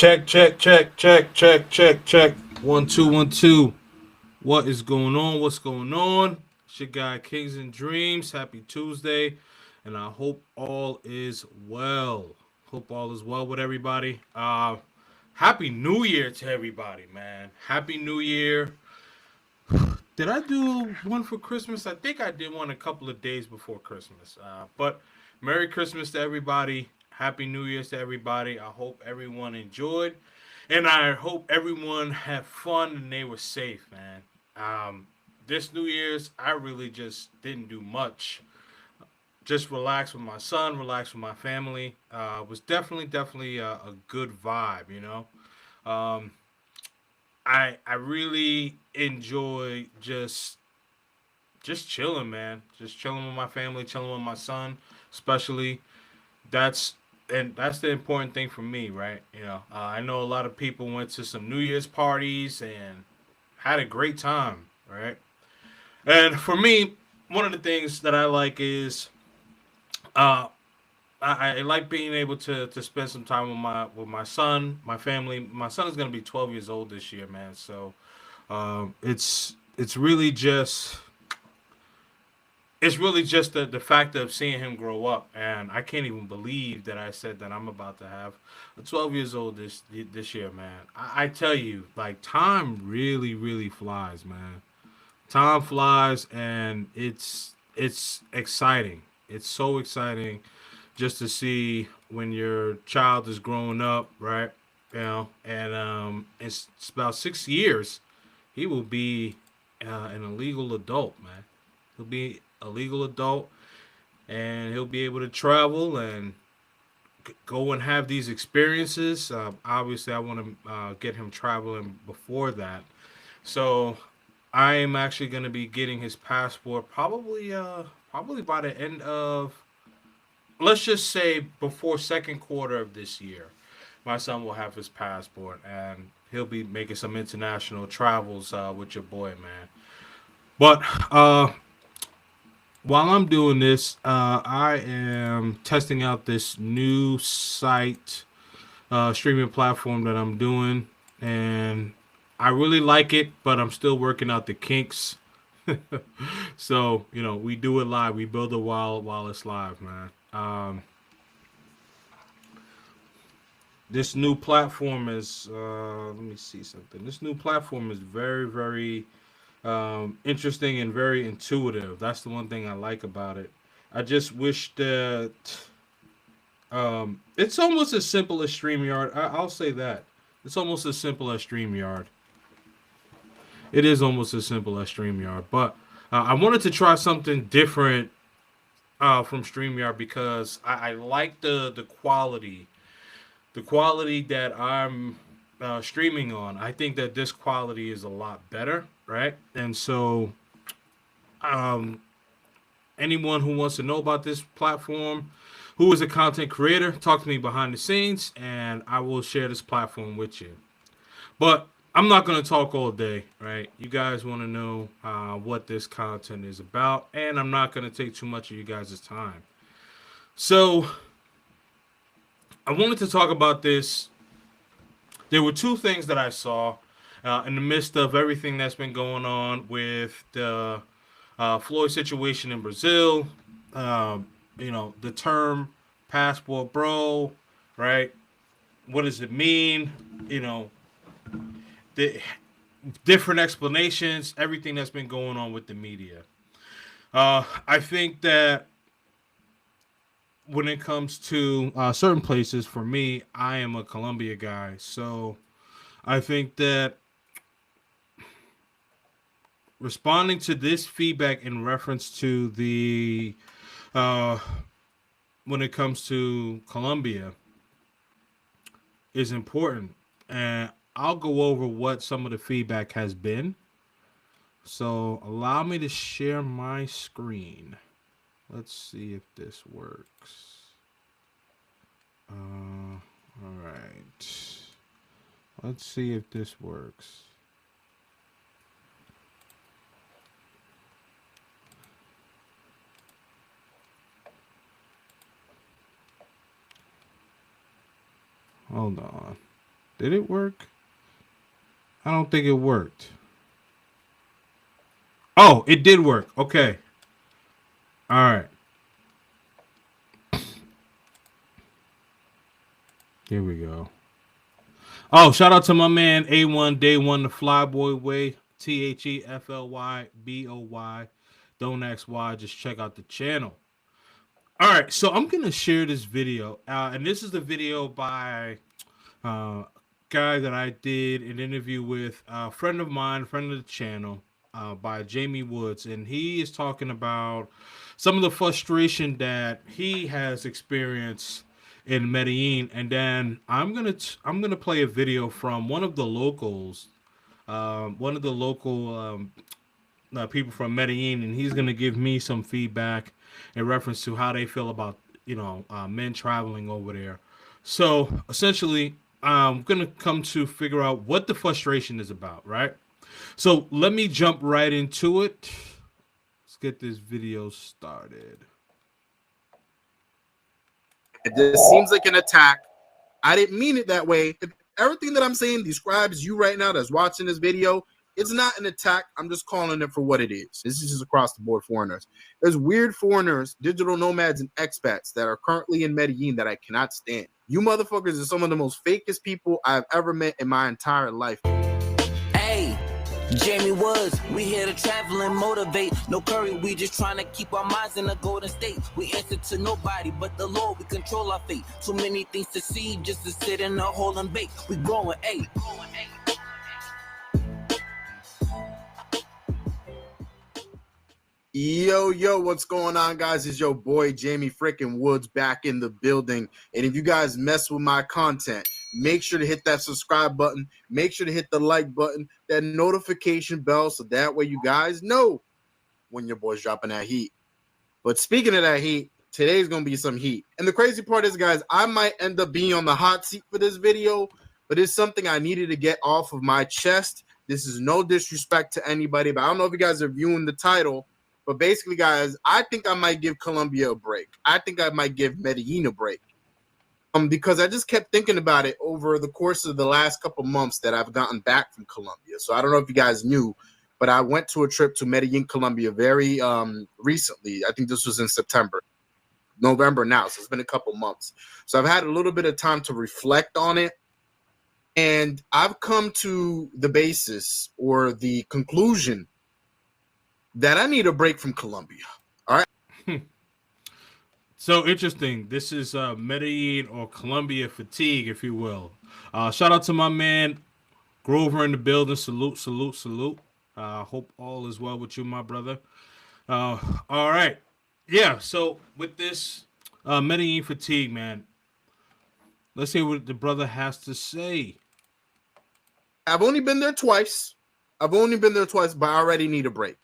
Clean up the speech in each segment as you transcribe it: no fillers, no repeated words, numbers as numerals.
Check, check, check, check, check, check, check. 1 2 1 2. What is going on? What's going on? It's your guy KingzNDreamz. Happy Tuesday, and I hope all is well. Hope all is well with everybody. Happy New Year to everybody, man. Happy New Year. Did I do one for Christmas? I think I did one a couple of days before Christmas. But Merry Christmas to everybody. Happy New Year's to everybody. I hope everyone enjoyed. And I hope everyone had fun and they were safe, man. This New Year's, I really just didn't do much. Just relax with my son, relax with my family. Was definitely a good vibe, you know. Um, I really enjoy just chilling, man. Just chilling with my family, chilling with my son, especially. That's that's the important thing for me, right? I know a lot of people went to some New Year's parties and had a great time, right? And for me, one of the things that I like is uh, I like being able to spend some time with my son, my family. My son is going to be 12 years old this year, man. So it's really just the fact of seeing him grow up, and I can't even believe that I said that I'm about to have a 12 years old this year, man. I tell you, like, time really flies, man. Time flies, and it's exciting. It's so exciting just to see when your child is growing up, right? And it's about 6 years. He will be an illegal adult, man. He'll be a legal adult, and he'll be able to travel and go and have these experiences. Obviously, I want to get him traveling before that. So I am actually going to be getting his passport probably by the end of, let's just say, before second quarter of this year. My son will have his passport, and he'll be making some international travels with your boy, man. But while I'm doing this, I am testing out this new site, streaming platform that I'm doing, and I really like it, but I'm still working out the kinks. So we do it live. We build it while it's live, man. This new platform is let me see something. This new platform is very interesting and very intuitive. That's the one thing I like about it. I just wish that it's almost as simple as StreamYard. I'll say that. It's almost as simple as StreamYard. It is almost as simple as StreamYard. But I wanted to try something different from StreamYard because I like the quality that I'm streaming on. I think that this quality is a lot better, right? And so, um, anyone who wants to know about this platform, who is a content creator, talk to me behind the scenes, and I will share this platform with you. But I'm not going to talk all day, right? You guys want to know what this content is about, and I'm not going to take too much of you guys' time. So, I wanted to talk about this. There were two things that I saw in the midst of everything that's been going on with the Floyd situation in Brazil. Um, the term passport bro, right? What does it mean? The different explanations, everything that's been going on with the media. I think that when it comes to certain places, for me, I am a Colombia guy. So I think that responding to this feedback in reference to the uh, when it comes to Colombia is important, and I'll go over what some of the feedback has been. So allow me to share my screen. Let's see if this works. All right. Let's see if this works. Hold on. Did it work? I don't think it worked. Oh, it did work. Okay. All right. Here we go. Oh, shout out to my man A1 Day One, the Flyboy Way. TheFlyBoy. Don't ask why. Just check out the channel. All right, so I'm gonna share this video, and this is the video by a guy that I did an interview with, a friend of mine, friend of the channel, by Jamie Woods, and he is talking about some of the frustration that he has experienced in Medellin, and then I'm gonna play a video from one of the local people from Medellin, and he's gonna give me some feedback in reference to how they feel about men traveling over there. So essentially, I'm gonna come to figure out what the frustration is about, right? So let me jump right into it. Let's get this video started. It just seems like an attack. I didn't mean it that way. If everything that I'm saying describes you right now that's watching this video, it's not an attack. I'm just calling it for what it is. This is just across the board foreigners. There's weird foreigners, digital nomads, and expats that are currently in Medellin that I cannot stand. You motherfuckers are some of the most fakest people I've ever met in my entire life. Hey, Jamie Woods, we here to travel and motivate. No curry, we just trying to keep our minds in the golden state. We answer to nobody but the Lord, we control our fate. Too many things to see just to sit in a hole and bake. We growing, hey. Yo, what's going on, guys? It's your boy Jamie freaking Woods back in the building. And if you guys mess with my content, make sure to hit that subscribe button. Make sure to hit the like button, that notification bell, so that way you guys know when your boy's dropping that heat. But speaking of that heat, today's going to be some heat. And the crazy part is, guys, I might end up being on the hot seat for this video, but it's something I needed to get off of my chest. This is no disrespect to anybody, but I don't know if you guys are viewing the title. But basically, guys, I think I might give Colombia a break. I think I might give Medellin a break. Because I just kept thinking about it over the course of the last couple months that I've gotten back from Colombia. So I don't know if you guys knew, but I went to a trip to Medellin, Colombia very recently. I think this was in November now. So it's been a couple months. So I've had a little bit of time to reflect on it. And I've come to the basis or the conclusion that I need a break from Colombia. All right. So interesting. This is Medellin or Colombia fatigue, if you will. Shout out to my man Grover in the building. Salute. Hope all is well with you, my brother. All right. Yeah, so with this Medellin fatigue, man, let's hear what the brother has to say. I've only been there twice, but I already need a break.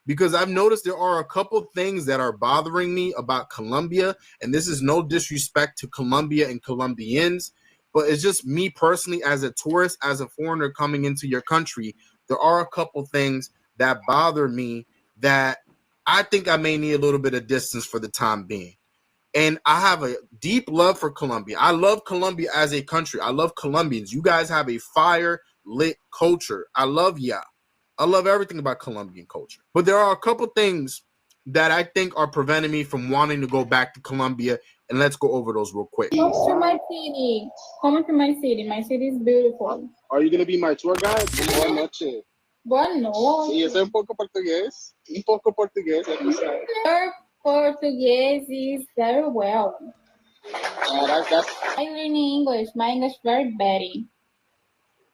Because I've noticed there are a couple things that are bothering me about Colombia, and this is no disrespect to Colombia and Colombians, but it's just me personally as a tourist, as a foreigner coming into your country. There are a couple things that bother me that I think I may need a little bit of distance for the time being. And I have a deep love for Colombia. I love Colombia as a country. I love Colombians. You guys have a fire-lit culture. I love y'all. I love everything about Colombian culture. But there are a couple things that I think are preventing me from wanting to go back to Colombia, and let's go over those real quick. Come to my city. Come to my city. My city is beautiful. Are you going to be my tour guide? Buenas noches. Buenas noches. Sí, yo sé un poco portugués. Un poco portugués. Your Portuguese is very well. That's... I learn English. My English is very bad.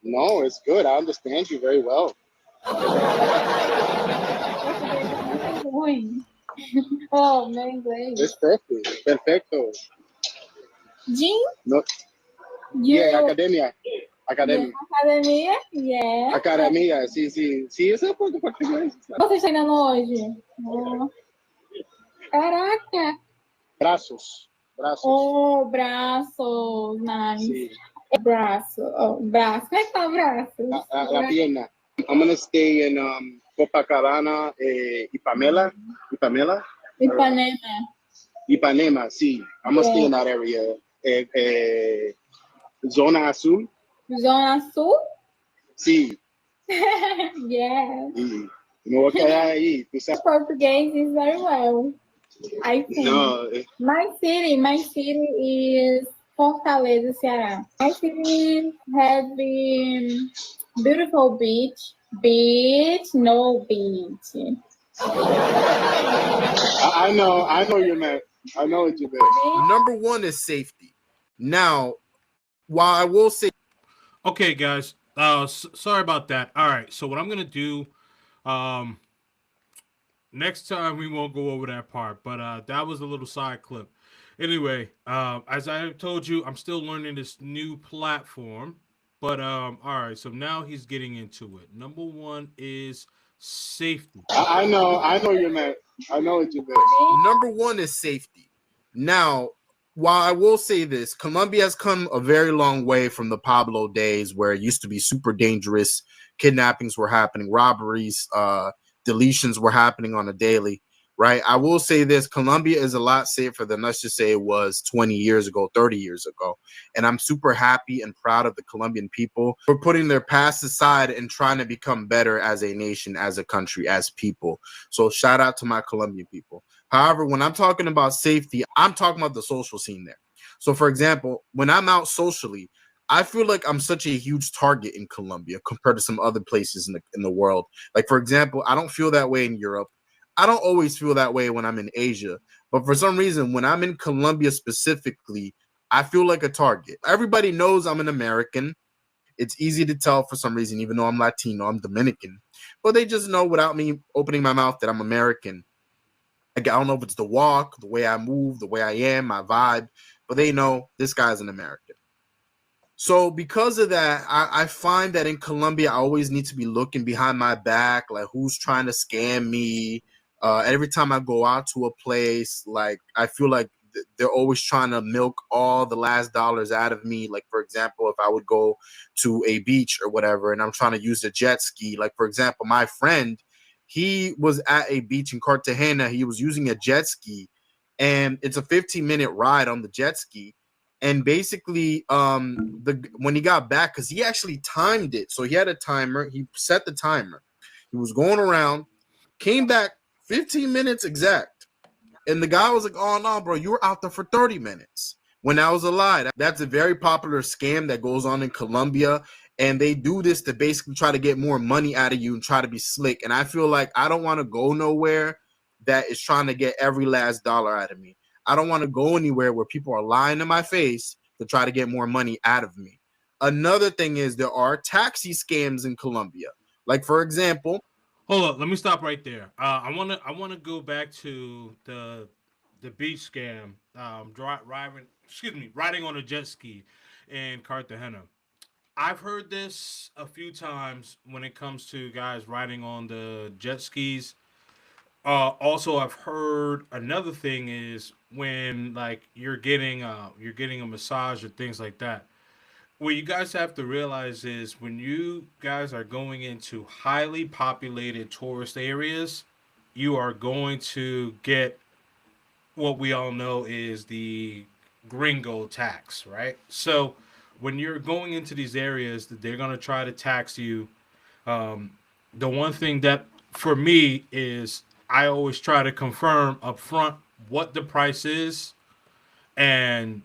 No, it's good. I understand you very well. Oh, my English. It's perfect. Perfecto. Jim? No. Yeah, academia. Academia? Yeah. Academia, sim. Sim, eu sei um pouco português. Você está treinando hoje? Oh. Caraca. Braços. Oh, braços. Nice. Sim. Braço. Oh, braço. Como é que tá o braço? La pierna. I'm going to stay in Copacabana, Ipanema, sí. I'm going to stay in that area. Zona Azul. Zona Sul? Sí, Yes. y me voy a quedar ahí, tú sabes. Portuguese is very well, I think. No, My city is Fortaleza, Ceará. My city has the beautiful beach. Beach, no beach. I know you meant. I know what you meant. Number one is safety. Now, while I will say, Okay, guys. Sorry about that. All right. So what I'm gonna do, um, next time we won't go over that part, but that was a little side clip. Anyway, as I told you, I'm still learning this new platform. But all right. So now he's getting into it. Number one is safety. I know you meant. I know what you meant. number one is safety. Now, while I will say this, Colombia has come a very long way from the Pablo days where it used to be super dangerous. Kidnappings were happening, robberies, deletions were happening on a daily, right? I will say this, Colombia is a lot safer than, let's just say, it was 20 years ago, 30 years ago. And I'm super happy and proud of the Colombian people for putting their past aside and trying to become better as a nation, as a country, as people. So shout out to my Colombian people. However, when I'm talking about safety, I'm talking about the social scene there. So, for example, when I'm out socially, I feel like I'm such a huge target in Colombia compared to some other places in the world. Like, for example, I don't feel that way in Europe. I don't always feel that way when I'm in Asia. But for some reason, when I'm in Colombia specifically, I feel like a target. Everybody knows I'm an American. It's easy to tell for some reason, even though I'm Latino, I'm Dominican. But they just know without me opening my mouth that I'm American. I don't know if it's the walk, the way I move, the way I am, my vibe, but they know this guy's an American. So because of that, I find that in Colombia, I always need to be looking behind my back, like who's trying to scam me. Every time I go out to a place, like I feel like they're always trying to milk all the last dollars out of me. Like, for example, if I would go to a beach or whatever, and I'm trying to use a jet ski, like, for example, my friend, he was at a beach in Cartagena. He was using a jet ski, and it's a 15-minute ride on the jet ski. And basically, when he got back, because he actually timed it, so he had a timer. He set the timer. He was going around, came back 15 minutes exact, and the guy was like, "Oh no, bro, you were out there for 30 minutes." When that was a lie. That's a very popular scam that goes on in Colombia. And they do this to basically try to get more money out of you and try to be slick. And I feel like I don't want to go nowhere that is trying to get every last dollar out of me. I don't want to go anywhere where people are lying in my face to try to get more money out of me. Another thing is there are taxi scams in Colombia. Like, for example, Hold up, let me stop right there. I wanna go back to the beach scam. Riding on a jet ski in Cartagena. I've heard this a few times when it comes to guys riding on the jet skis. Also, I've heard another thing is when like you're getting a massage or things like that. What you guys have to realize is when you guys are going into highly populated tourist areas, you are going to get what we all know is the gringo tax, right? So when you're going into these areas, they're going to try to tax you. Um, the one thing that for me is I always try to confirm up front what the price is and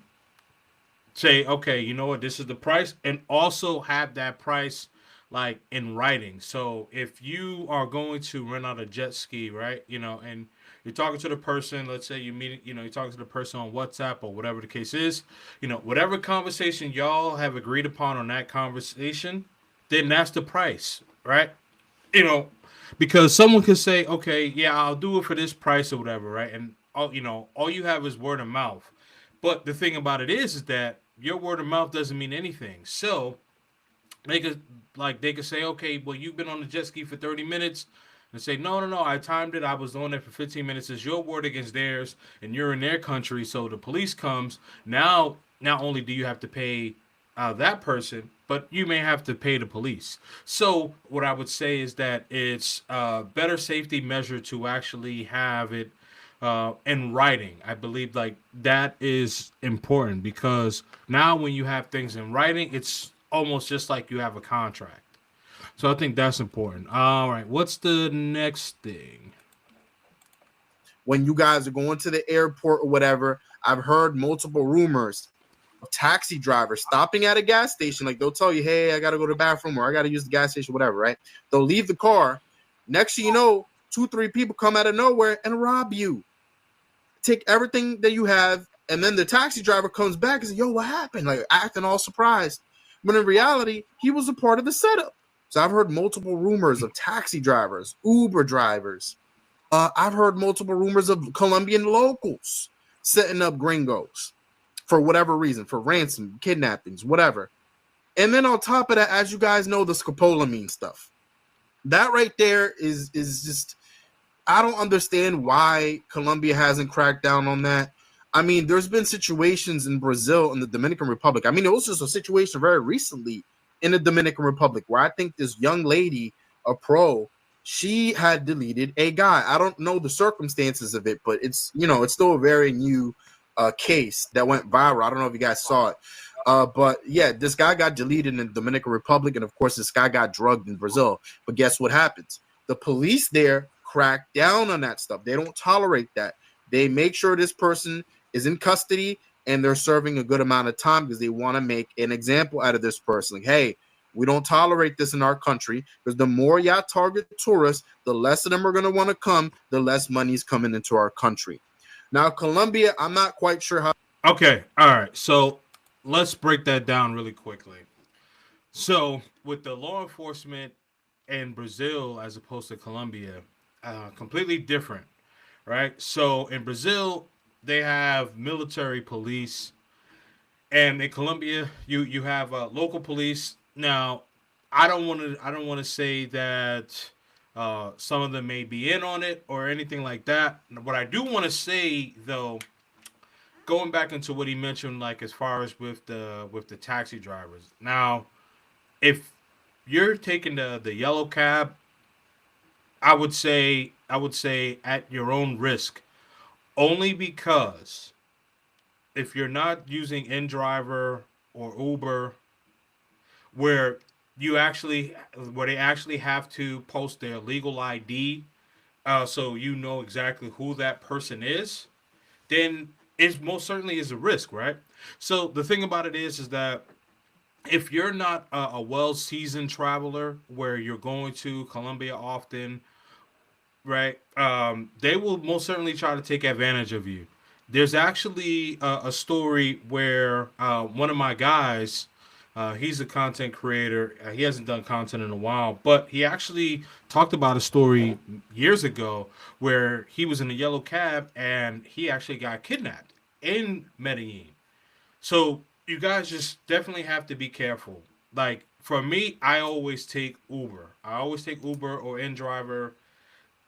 say, okay, you know what, this is the price, and also have that price like in writing. So if you are going to rent out a jet ski, right, and you're talking to the person, let's say you meet, you're talking to the person on WhatsApp or whatever the case is, whatever conversation y'all have agreed upon on that conversation, then that's the price, right? You know, because someone could say, okay, yeah, I'll do it for this price or whatever, right? And all you have is word of mouth. But the thing about it is that your word of mouth doesn't mean anything. So they could say, okay, well, you've been on the jet ski for 30 minutes, and say, no, no, no, I timed it. I was on there for 15 minutes. It's your word against theirs, and you're in their country. So the police comes. Now, not only do you have to pay that person, but you may have to pay the police. So what I would say is that it's a better safety measure to actually have it in writing. I believe like that is important because now when you have things in writing, it's almost just like you have a contract. So I think that's important. All right, what's the next thing? When you guys are going to the airport or whatever, I've heard multiple rumors of taxi drivers stopping at a gas station. Like they'll tell you, hey, I got to go to the bathroom or I got to use the gas station, whatever, right? They'll leave the car. Next thing you know, 2-3 people come out of nowhere and rob you. Take everything that you have. And then the taxi driver comes back and says, yo, what happened? Like acting all surprised. But in reality, he was a part of the setup. So I've heard multiple rumors of taxi drivers, Uber drivers. I've heard multiple rumors of Colombian locals setting up gringos for whatever reason, for ransom, kidnappings, whatever. And then on top of that, as you guys know, the scopolamine stuff. That right there is just, I don't understand why Colombia hasn't cracked down on that. I mean, there's been situations in Brazil and the Dominican Republic. I mean, it was just a situation very recently in the Dominican Republic where I think this young lady, a pro, she had deleted a guy. I don't know the circumstances of it, but it's, you know, it's still a very new case that went viral. I don't know if you guys saw it. But yeah, this guy got deleted in the Dominican Republic. And of course, this guy got drugged in Brazil. But guess what happens? The police there crack down on that stuff. They don't tolerate that. They make sure this person is in custody and they're serving a good amount of time because they want to make an example out of this person. Like, hey, we don't tolerate this in our country because the more y'all target tourists, the less of them are going to want to come, the less money is coming into our country. Now, Colombia, I'm not quite sure how. Okay, all right. So let's break that down really quickly. So with the law enforcement in Brazil as opposed to Colombia, completely different, right? So in Brazil, they have military police, and in Colombia, you have local police. Now, I don't want to say that some of them may be in on it or anything like that. What I do want to say though, going back into what he mentioned, like as far as with the taxi drivers. Now, if you're taking the yellow cab, I would say at your own risk, only because if you're not using InDriver or Uber, where where they actually have to post their legal ID, so you know exactly who that person is, then it most certainly is a risk, right? So the thing about it is that if you're not a well seasoned traveler where you're going to Colombia often, right? They will most certainly try to take advantage of you. There's actually a story where one of my guys, he's a content creator. He hasn't done content in a while, but he actually talked about a story years ago where he was in a yellow cab and he actually got kidnapped in Medellin. So you guys just definitely have to be careful. Like for me, I always take Uber. I always take Uber or InDriver.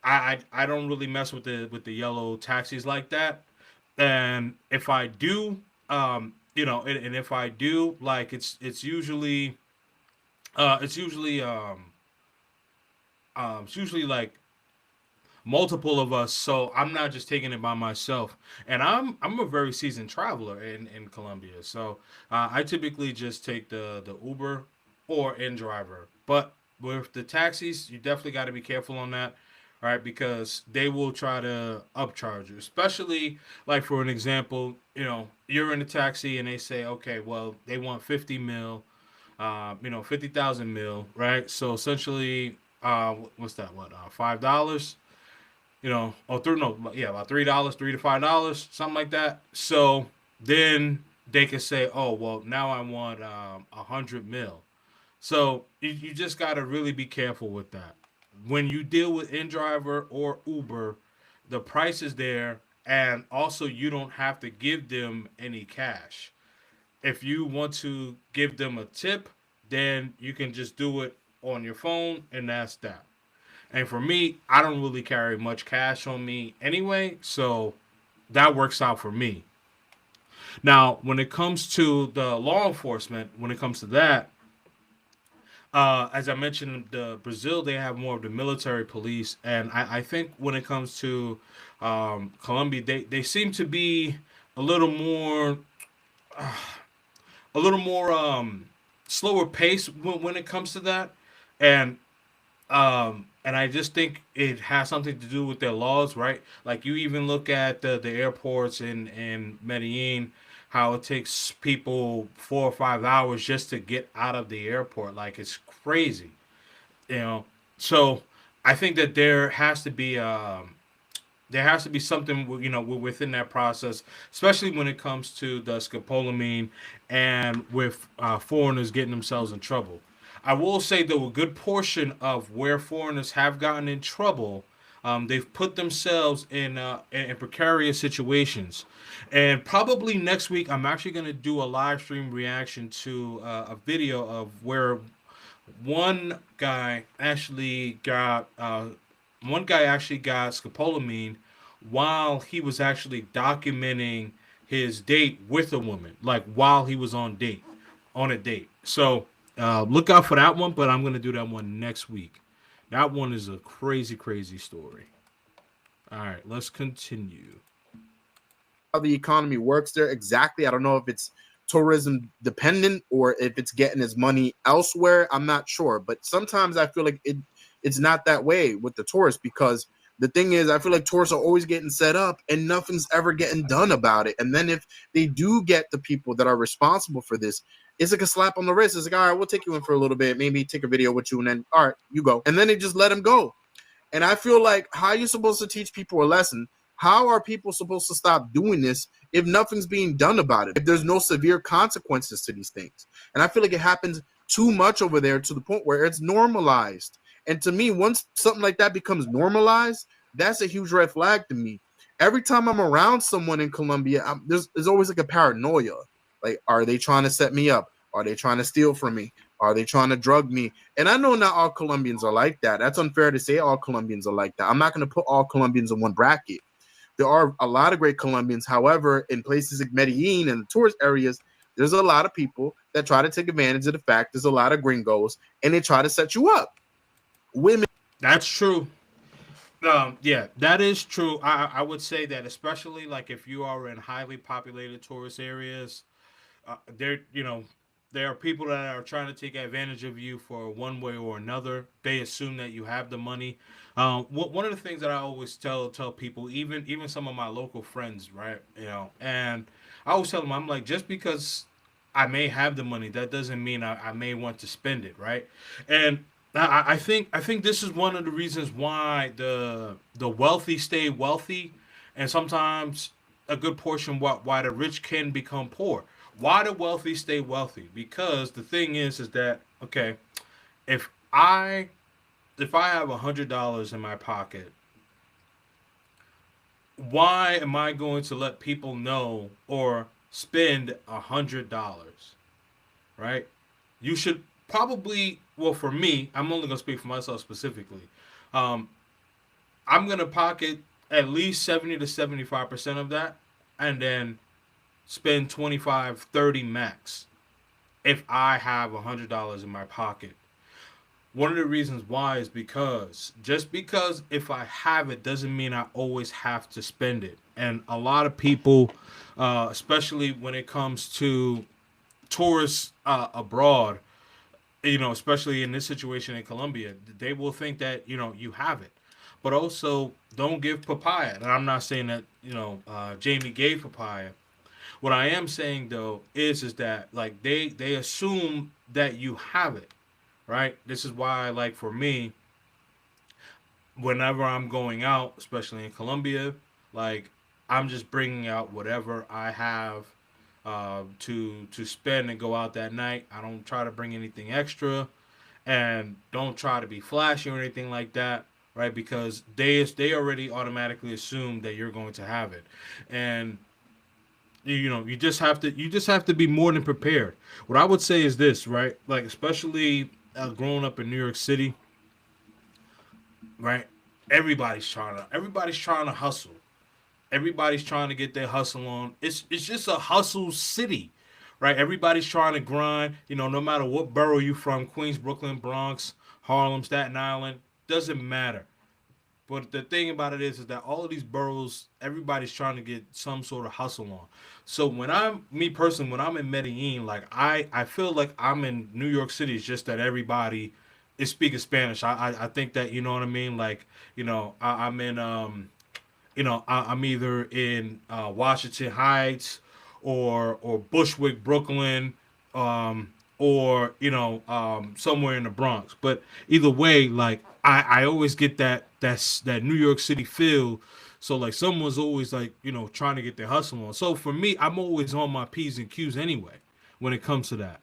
I don't really mess with the yellow taxis like that. And if I do, and if I do, like it's usually like multiple of us, so I'm not just taking it by myself. And I'm a very seasoned traveler in Colombia, so I typically just take the Uber or in driver. But with the taxis, you definitely got to be careful on that, right? Because they will try to upcharge you, especially like for an example, you're in a taxi and they say, okay, well they want 50 mil, 50,000 mil, right? So essentially, what's that? What, $5? Or three, no, yeah, about $3, $3 to $5, something like that. So then they can say, oh, well, now I want 100 mil. So you just got to really be careful with that. When you deal with InDriver or Uber, the price is there, and also you don't have to give them any cash. If you want to give them a tip, then you can just do it on your phone, and that's that. And for me, I don't really carry much cash on me anyway, so that works out for me. Now, when it comes to the law enforcement, when it comes to that, as I mentioned, the Brazil they have more of the military police, and I think when it comes to Colombia, they seem to be a little more a little more slower pace when it comes to that, and and I just think it has something to do with their laws, right? Like you even look at the airports in Medellin, how it takes people 4 or 5 hours just to get out of the airport. Like it's crazy, you know. So I think that there has to be something within that process, especially when it comes to the scopolamine and with foreigners getting themselves in trouble. I will say though a good portion of where foreigners have gotten in trouble, they've put themselves in precarious situations. And probably next week, I'm actually going to do a live stream reaction to a video of where one guy actually got scopolamine while he was actually documenting his date with a woman, like while he was on a date. So look out for that one, but I'm gonna do that one next week. That one is a crazy, crazy story. All right, let's continue. How the economy works there exactly. I don't know if it's tourism dependent or if it's getting his money elsewhere. I'm not sure, but sometimes I feel like it's not that way with the tourists, because the thing is, I feel like tourists are always getting set up and nothing's ever getting done about it. And then if they do get the people that are responsible for this, it's like a slap on the wrist. It's like, all right, we'll take you in for a little bit, maybe take a video with you, and then all right, you go. And then they just let them go. And I feel like, how are you supposed to teach people a lesson? How are people supposed to stop doing this if nothing's being done about it? If there's no severe consequences to these things? And I feel like it happens too much over there to the point where it's normalized. And to me, once something like that becomes normalized, that's a huge red flag to me. Every time I'm around someone in Colombia, there's always like a paranoia. Like, are they trying to set me up? Are they trying to steal from me? Are they trying to drug me? And I know not all Colombians are like that. That's unfair to say all Colombians are like that. I'm not going to put all Colombians in one bracket. There are a lot of great Colombians. However, in places like Medellin and the tourist areas, there's a lot of people that try to take advantage of the fact there's a lot of gringos, and they try to set you up. Women. That's true. Yeah, that is true. I would say that, especially like if you are in highly populated tourist areas, there are people that are trying to take advantage of you for one way or another. They assume that you have the money. One of the things that I always tell people, even some of my local friends, right? And I always tell them, I'm like, just because I may have the money, that doesn't mean I may want to spend it, right? And I think this is one of the reasons why the wealthy stay wealthy, and sometimes a good portion why the rich can become poor. Why the wealthy stay wealthy? Because the thing is that, okay, if I have $100 in my pocket, why am I going to let people know or spend $100? Right? You should probably, well, for me, I'm only gonna speak for myself specifically. Um, I'm gonna pocket at least 70 to 75% of that, and then spend 25, 30 max if I have $100 in my pocket. One of the reasons why is because just because if I have it doesn't mean I always have to spend it. And a lot of people, especially when it comes to tourists abroad, especially in this situation in Colombia, they will think that you have it. But also, don't give papaya. And I'm not saying that Jamie gave papaya. What I am saying though is that like they assume that you have it, right? This is why, like, for me, whenever I'm going out, especially in Colombia, like, I'm just bringing out whatever I have to spend and go out that night. I don't try to bring anything extra, and don't try to be flashy or anything like that, right? Because they already automatically assume that you're going to have it, and you just have to be more than prepared. What I would say is this, right? Like, especially growing up in New York City, right? Everybody's trying to hustle. Everybody's trying to get their hustle on. It's just a hustle city, right? Everybody's trying to grind. No matter what borough you from, Queens, Brooklyn, Bronx, Harlem, Staten Island, doesn't matter. But the thing about it is that all of these boroughs, everybody's trying to get some sort of hustle on. So when I'm me personally, when I'm in Medellin, like I feel like I'm in New York City. It's just that everybody is speaking Spanish. I think that, you know what I mean. Like, I'm in I'm either in Washington Heights or Bushwick, Brooklyn, or somewhere in the Bronx. But either way, like I always get that New York City feel. So like someone's always like trying to get their hustle on. So for me, I'm always on my P's and Q's anyway when it comes to that.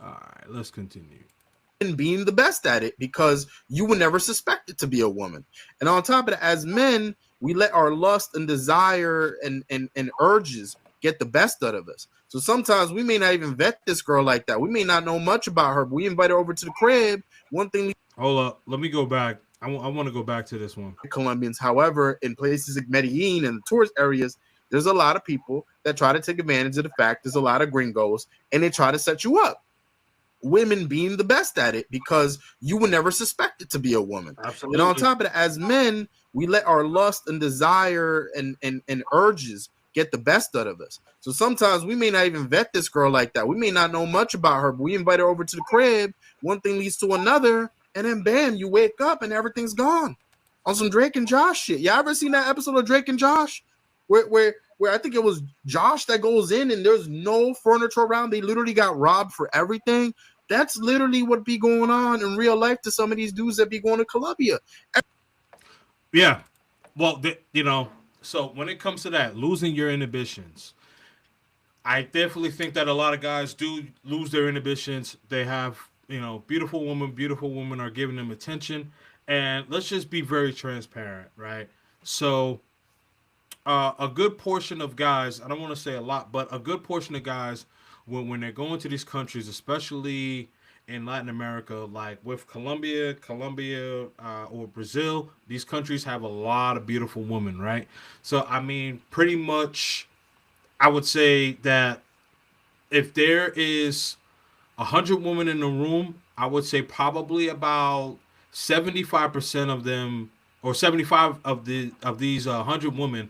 All right, let's continue. Being the best at it because you would never suspect it to be a woman. And on top of that, as men, we let our lust and desire and urges get the best out of us. So sometimes we may not even vet this girl like that. We may not know much about her, but we invite her over to the crib. One thing. Hold up, let me go back. I want to go back to this one. Colombians, however, in places like Medellin and the tourist areas, there's a lot of people that try to take advantage of the fact there's a lot of gringos and they try to set you up. Women being the best at it because you would never suspect it to be a woman. Absolutely. And on top of that, as men, we let our lust and desire and urges get the best out of us. So sometimes we may not even vet this girl like that. We may not know much about her, but we invite her over to the crib. One thing leads to another, and then bam, you wake up and everything's gone. On some Drake and Josh shit. Y'all ever seen that episode of Drake and Josh? Where I think it was Josh that goes in and there's no furniture around. They literally got robbed for everything. That's literally what be going on in real life to some of these dudes that be going to Colombia. Yeah. Well, so when it comes to that, losing your inhibitions, I definitely think that a lot of guys do lose their inhibitions. They have, beautiful women are giving them attention. And let's just be very transparent, right? So a good portion of guys, I don't want to say a lot, but a good portion of guys, when they're going to these countries, especially in Latin America, like with Colombia, or Brazil, these countries have a lot of beautiful women, right? So, I mean, pretty much, I would say that if there is 100 women in the room, I would say probably about 75% of them, or 75 of these 100 women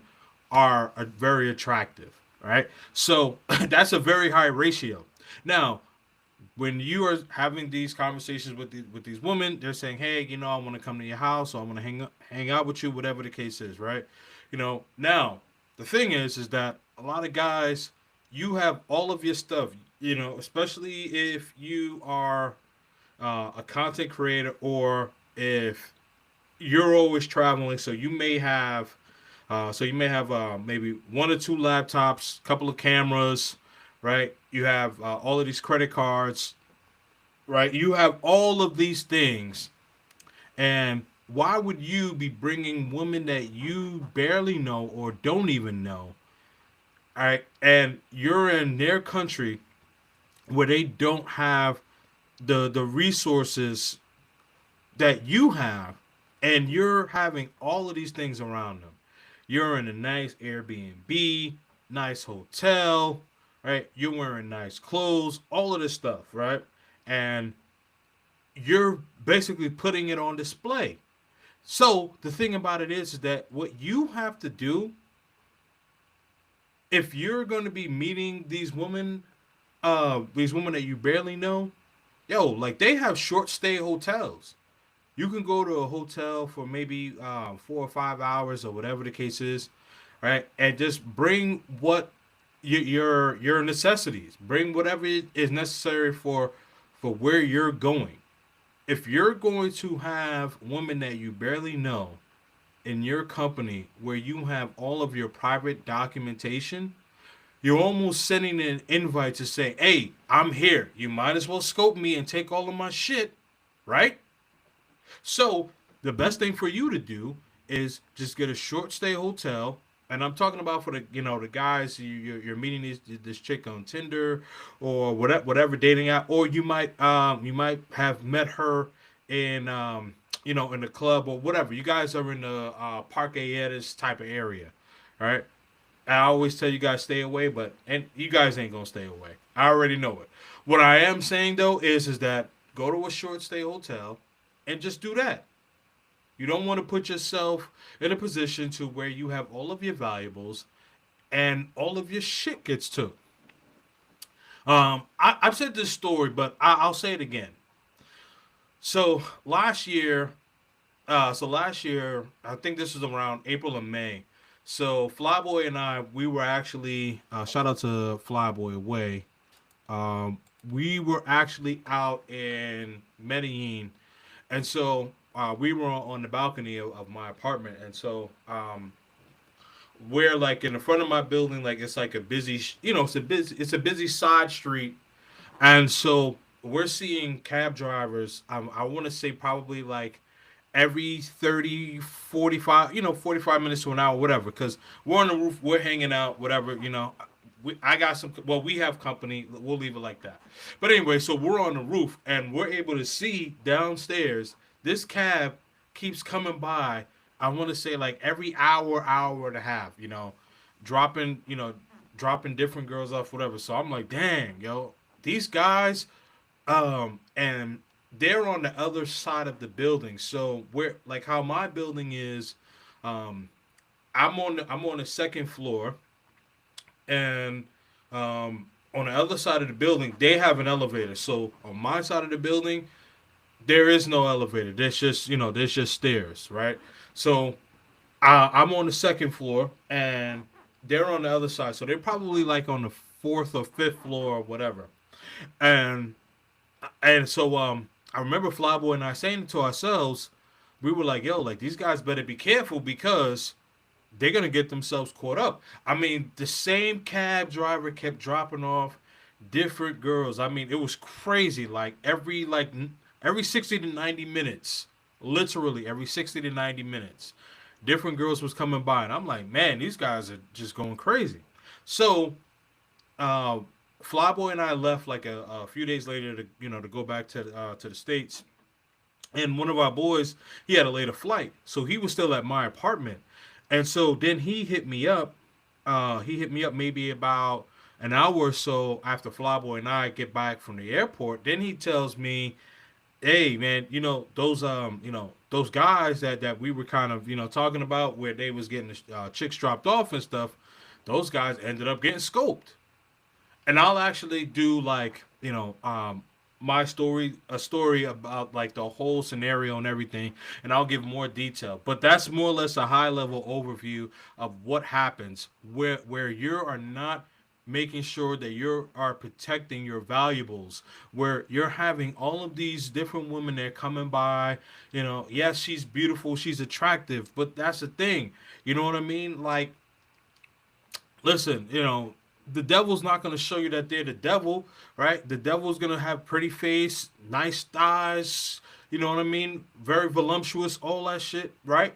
are very attractive, right? So that's a very high ratio. Now, when you are having these conversations with these women, they're saying, "Hey, I want to come to your house, or I want to hang out with you, whatever the case is," right? Now the thing is that a lot of guys, you have all of your stuff, especially if you are a content creator, or if you're always traveling, so you may have maybe one or two laptops, couple of cameras, right? You have all of these credit cards, right? You have all of these things, and why would you be bringing women that you barely know or don't even know, all right? And you're in their country where they don't have the resources that you have, and you're having all of these things around them. You're in a nice Airbnb, nice hotel, right? You're wearing nice clothes, all of this stuff, right? And you're basically putting it on display. So the thing about it is that what you have to do, if you're going to be meeting these women that you barely know, like they have short stay hotels. You can go to a hotel for maybe 4 or 5 hours or whatever the case is, right? And just bring what your necessities. Bring whatever is necessary for where you're going. If you're going to have women that you barely know in your company where you have all of your private documentation, you're almost sending an invite to say, "Hey, I'm here. You might as well scope me and take all of my shit," right? So the best thing for you to do is just get a short stay hotel, and I'm talking about for the guys you're meeting this chick on Tinder or whatever dating app, or you might have met her in in the club or whatever. You guys are in the Parque Aedes type of area, right? I always tell you guys stay away, and you guys ain't gonna stay away. I already know it. What I am saying though is that go to a short stay hotel and just do that. You don't want to put yourself in a position to where you have all of your valuables and all of your shit gets took. I've said this story, but I'll say it again. So last year, I think this was around April or May. So Flyboy and I, we were actually shout out to Flyboy Away. Um, we were actually out in Medellin, and so we were on the balcony of my apartment, and so we're like in the front of my building, like it's like a busy, it's a busy side street, and so we're seeing cab drivers. I want to say probably like every 30, 45, 45 minutes to an hour, whatever, because we're on the roof, we're hanging out, whatever, I got some, well, we have company, we'll leave it like that. But anyway, so we're on the roof and we're able to see downstairs, this cab keeps coming by, I want to say like every hour, hour and a half, dropping, dropping different girls off, whatever. So I'm like, dang, yo, these guys, and they're on the other side of the building. So where, like how my building is, um, I'm on the second floor, and on the other side of the building they have an elevator. So on my side of the building there is no elevator. There's just stairs, right? So I'm on the second floor and they're on the other side. So they're probably like on the fourth or fifth floor or whatever. And so I remember Flyboy and I saying to ourselves, we were like, yo, like these guys better be careful because they're gonna get themselves caught up. I mean, the same cab driver kept dropping off different girls. I mean, it was crazy. Like every 60 to 90 minutes, literally every 60 to 90 minutes, different girls was coming by, and I'm like, man, these guys are just going crazy. So, uh, Flyboy and I left like a few days later to to go back to the states, and one of our boys, he had a later flight, so he was still at my apartment, and so then he hit me up. He hit me up maybe about an hour or so after Flyboy and I get back from the airport. Then he tells me, hey man, those guys that we were kind of talking about where they was getting the chicks dropped off and stuff, those guys ended up getting scoped. And I'll actually do like my story, a story about like the whole scenario and everything, and I'll give more detail. But that's more or less a high level overview of what happens where you are not making sure that you are protecting your valuables, where you're having all of these different women that are coming by. Yes, she's beautiful, she's attractive, but that's the thing. You know what I mean? Like, listen, the devil's not going to show you that they're the devil, right? The devil's going to have pretty face, nice thighs, you know what I mean? Very voluptuous, all that shit, right?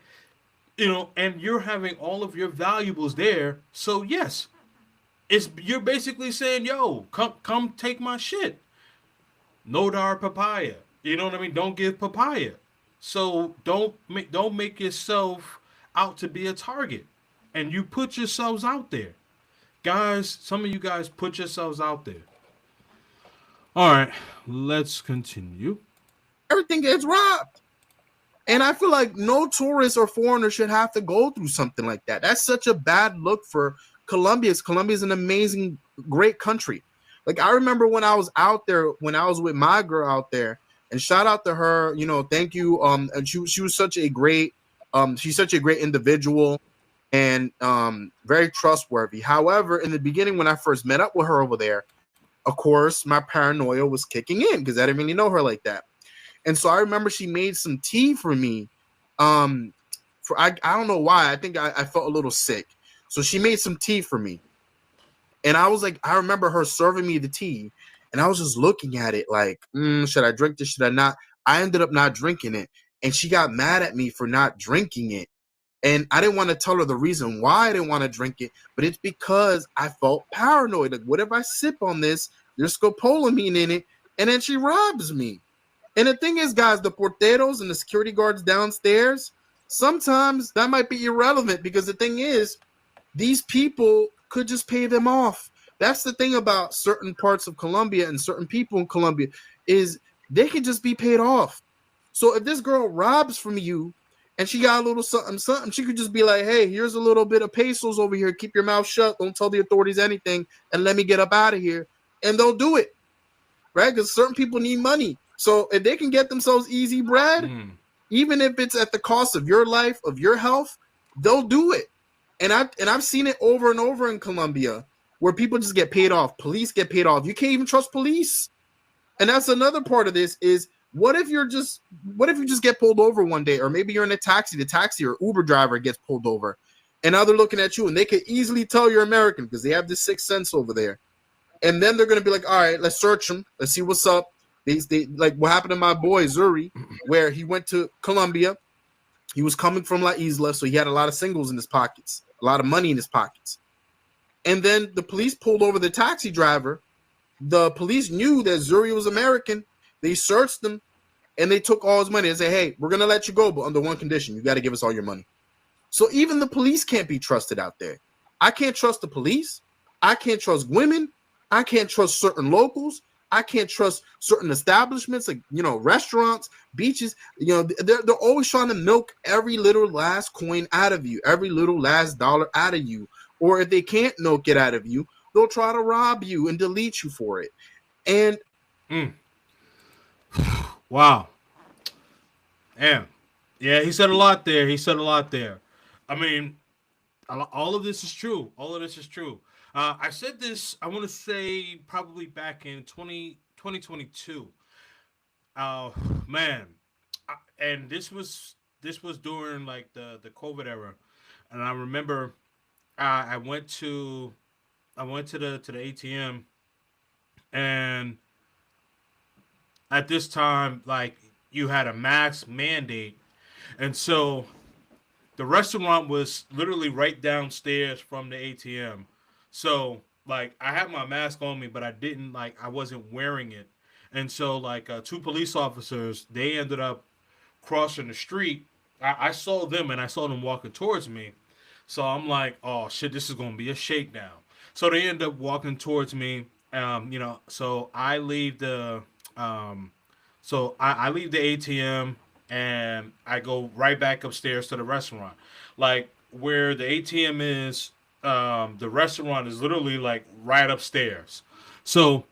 And you're having all of your valuables there. So yes, you're basically saying, yo, come take my shit. No dar papaya. You know what I mean? Don't give papaya. So don't make yourself out to be a target. And you put yourselves out there. Guys, some of you guys put yourselves out there. All right, let's continue. Everything gets robbed. And I feel like no tourist or foreigner should have to go through something like that. That's such a bad look for Colombia. Colombia is an amazing, great country. Like I remember when I was out there, when I was with my girl out there, and shout out to her, thank you. And she was such a great, she's such a great individual and very trustworthy. However, in the beginning, when I first met up with her over there, of course, my paranoia was kicking in because I didn't really know her like that. And so I remember she made some tea for me. I don't know why. I think I felt a little sick. So she made some tea for me. And I was like, I remember her serving me the tea. And I was just looking at it like, should I drink this? Should I not? I ended up not drinking it. And she got mad at me for not drinking it. And I didn't want to tell her the reason why I didn't want to drink it. But it's because I felt paranoid. Like, what if I sip on this? There's scopolamine in it. And then she robs me. And the thing is, guys, the porteros and the security guards downstairs, sometimes that might be irrelevant because the thing is, these people could just pay them off. That's the thing about certain parts of Colombia and certain people in Colombia is they could just be paid off. So if this girl robs from you and she got a little something, something, she could just be like, hey, here's a little bit of pesos over here. Keep your mouth shut. Don't tell the authorities anything, and let me get up out of here. And they'll do it, right? Because certain people need money. So if they can get themselves easy bread, even if it's at the cost of your life, of your health, they'll do it. And I've seen it over and over in Colombia, where people just get paid off. Police get paid off. You can't even trust police. And that's another part of this is, what if you just get pulled over one day, or maybe you're in a taxi, the taxi or Uber driver gets pulled over, and now they're looking at you, and they could easily tell you're American because they have this sixth sense over there. And then they're going to be like, all right, let's search him. Let's see what's up. They like what happened to my boy Zuri, where he went to Colombia. He was coming from La Isla, so he had a lot of singles in his pockets, a lot of money in his pockets. And then the police pulled over the taxi driver. The police knew that Zuri was American. They searched him, and they took all his money and said, hey, we're going to let you go, but under one condition. You got to give us all your money. So even the police can't be trusted out there. I can't trust the police. I can't trust women. I can't trust certain locals. I can't trust certain establishments, like, restaurants, beaches. They're always trying to milk every little last coin out of you, every little last dollar out of you. Or if they can't milk it out of you, they'll try to rob you and delete you for it. And wow. Damn. Yeah, he said a lot there. I mean, all of this is true. I said this, I want to say probably back in 2022. Man. And this was during like the COVID era. And I remember I went to the ATM, and at this time, like, you had a mask mandate, and so the restaurant was literally right downstairs from the ATM. So like, I had my mask on me, but I wasn't wearing it, and so like two police officers, they ended up crossing the street. I saw them, and I saw them walking towards me. So I'm like, oh shit, this is gonna be a shakedown. So they end up walking towards me. So I leave the I leave the ATM, and I go right back upstairs to the restaurant. Like, where the ATM is, the restaurant is literally like right upstairs. So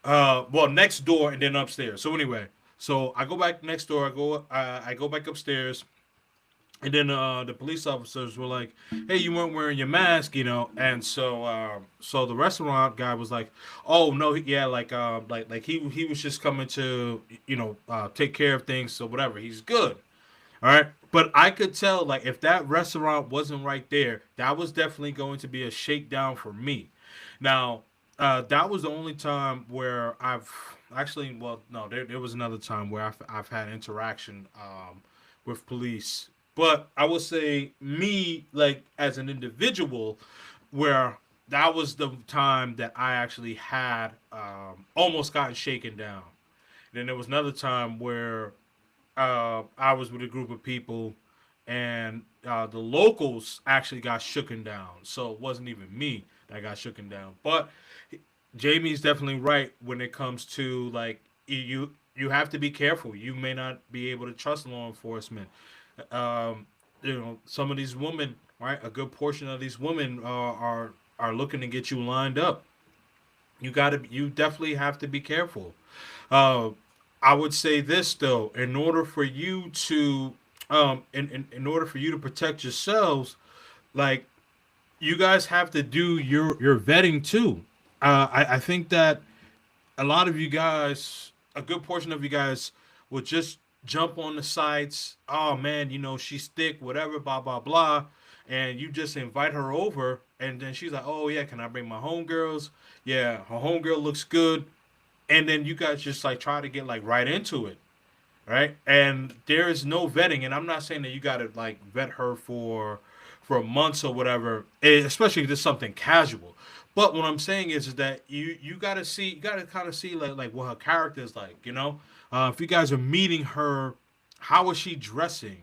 next door and then upstairs. So anyway, so I go back next door. I go back upstairs. And then the police officers were like, "Hey, you weren't wearing your mask, And so the restaurant guy was like, "Oh no, yeah, like he was just coming to take care of things, so whatever, he's good, all right." But I could tell, like, if that restaurant wasn't right there, that was definitely going to be a shakedown for me. Now, that was the only time where I've actually, well, no, there was another time where I've had interaction with police. But I would say, me, like, as an individual, where that was the time that I actually had almost gotten shaken down. Then there was another time where I was with a group of people, and the locals actually got shooken down. So it wasn't even me that got shooken down. But Jamie's definitely right when it comes to, like, you have to be careful. You may not be able to trust law enforcement. Some of these women, right? A good portion of these women are looking to get you lined up. You definitely have to be careful. I would say this though, in order for you to, in order for you to protect yourselves, like, you guys have to do your vetting too. I think that a lot of you guys, a good portion of you guys, will just jump on the sites. Oh man, she's thick, whatever, blah blah blah, and you just invite her over, and then she's like, oh yeah, can I bring my homegirls? Yeah, her homegirl looks good, and then you guys just like try to get like right into it, right? And there is no vetting, and I'm not saying that you got to like vet her for months or whatever, especially if it's something casual. But what I'm saying is that you gotta kind of see like what her character is like, if you guys are meeting her, how is she dressing,